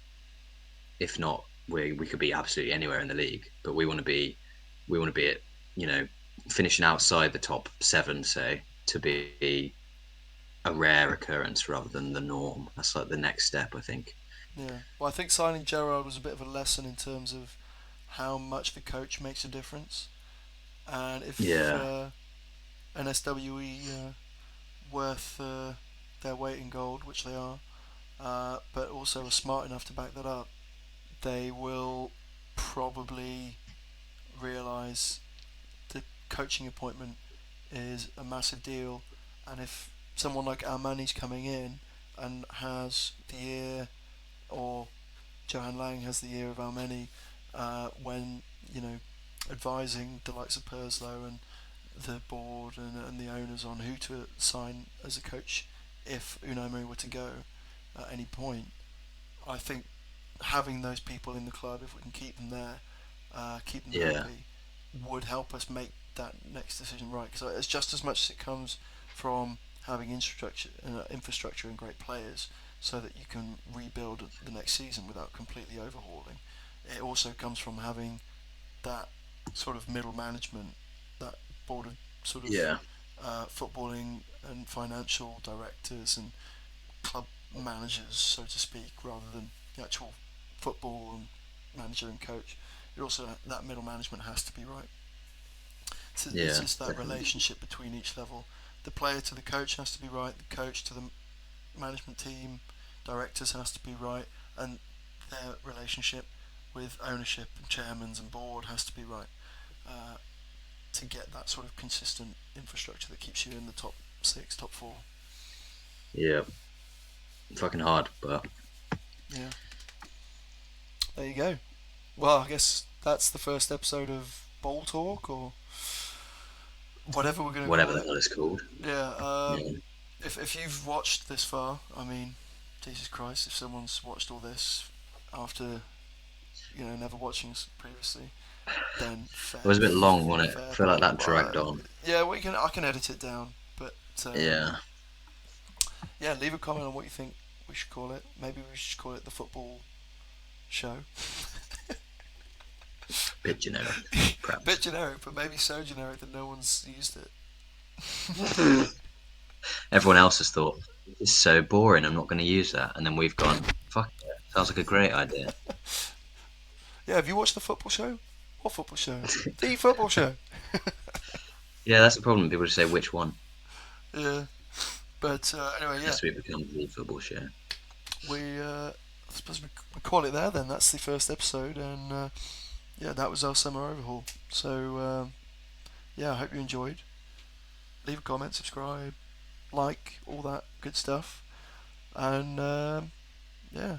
If not, we could be absolutely anywhere in the league. But we want to be at you know finishing outside the top seven, say, to be a rare occurrence rather than the norm. That's like the next step, I think. yeah. Well, I think signing Gerrard was a bit of a lesson in terms of how much the coach makes a difference, and if Yeah, an SWE worth their weight in gold, which they are, but also are smart enough to back that up, they will probably realise the coaching appointment is a massive deal, and if someone like Almani's coming in and has the ear, or Johan Lang has the ear of Almani, when you know advising the likes of Perslow and the board and the owners on who to sign as a coach if Unai Emery were to go at any point, I think having those people in the club, if we can keep them there, keep them yeah, happy, would help us make that next decision right. Because it's just as much as it comes from having infrastructure and great players, so that you can rebuild the next season without completely overhauling. It also comes from having that sort of middle management, that board of sort of yeah, footballing and financial directors and club managers, so to speak, rather than the actual football and manager and coach. It also, that middle management has to be right. It's yeah, just that definitely. relationship between each level. The player to the coach has to be right. The coach to the management team, directors has to be right, and their relationship with ownership and chairmans and board has to be right uh, to get that sort of consistent infrastructure that keeps you in the top six, top four. Yeah, fucking hard, but Yeah, there you go. Well, I guess that's the first episode of Ball Talk or whatever we're going to whatever call the it. hell it's called. Yeah. Yeah. If you've watched this far, I mean, Jesus Christ, if someone's watched all this after never watching us previously, then It was a bit long, wasn't it? I fair feel like play. that Well, dragged on. yeah, I can edit it down, but Yeah, yeah, leave a comment on what you think we should call it. Maybe we should call it the football show. bit generic, Bit perhaps. generic, but maybe so generic that no one's used it. Everyone else has thought it's so boring. I'm not going to use that, and then we've gone, fuck it. Sounds like a great idea. Yeah, have you watched the football show? What football show? The football show. Yeah, that's the problem. People just say which one. Yeah, but anyway, It yeah, has to become the football show. I suppose we call it there. Then that's the first episode, and yeah, that was our summer overhaul. So yeah, I hope you enjoyed. Leave a comment, subscribe, like, all that good stuff, and yeah,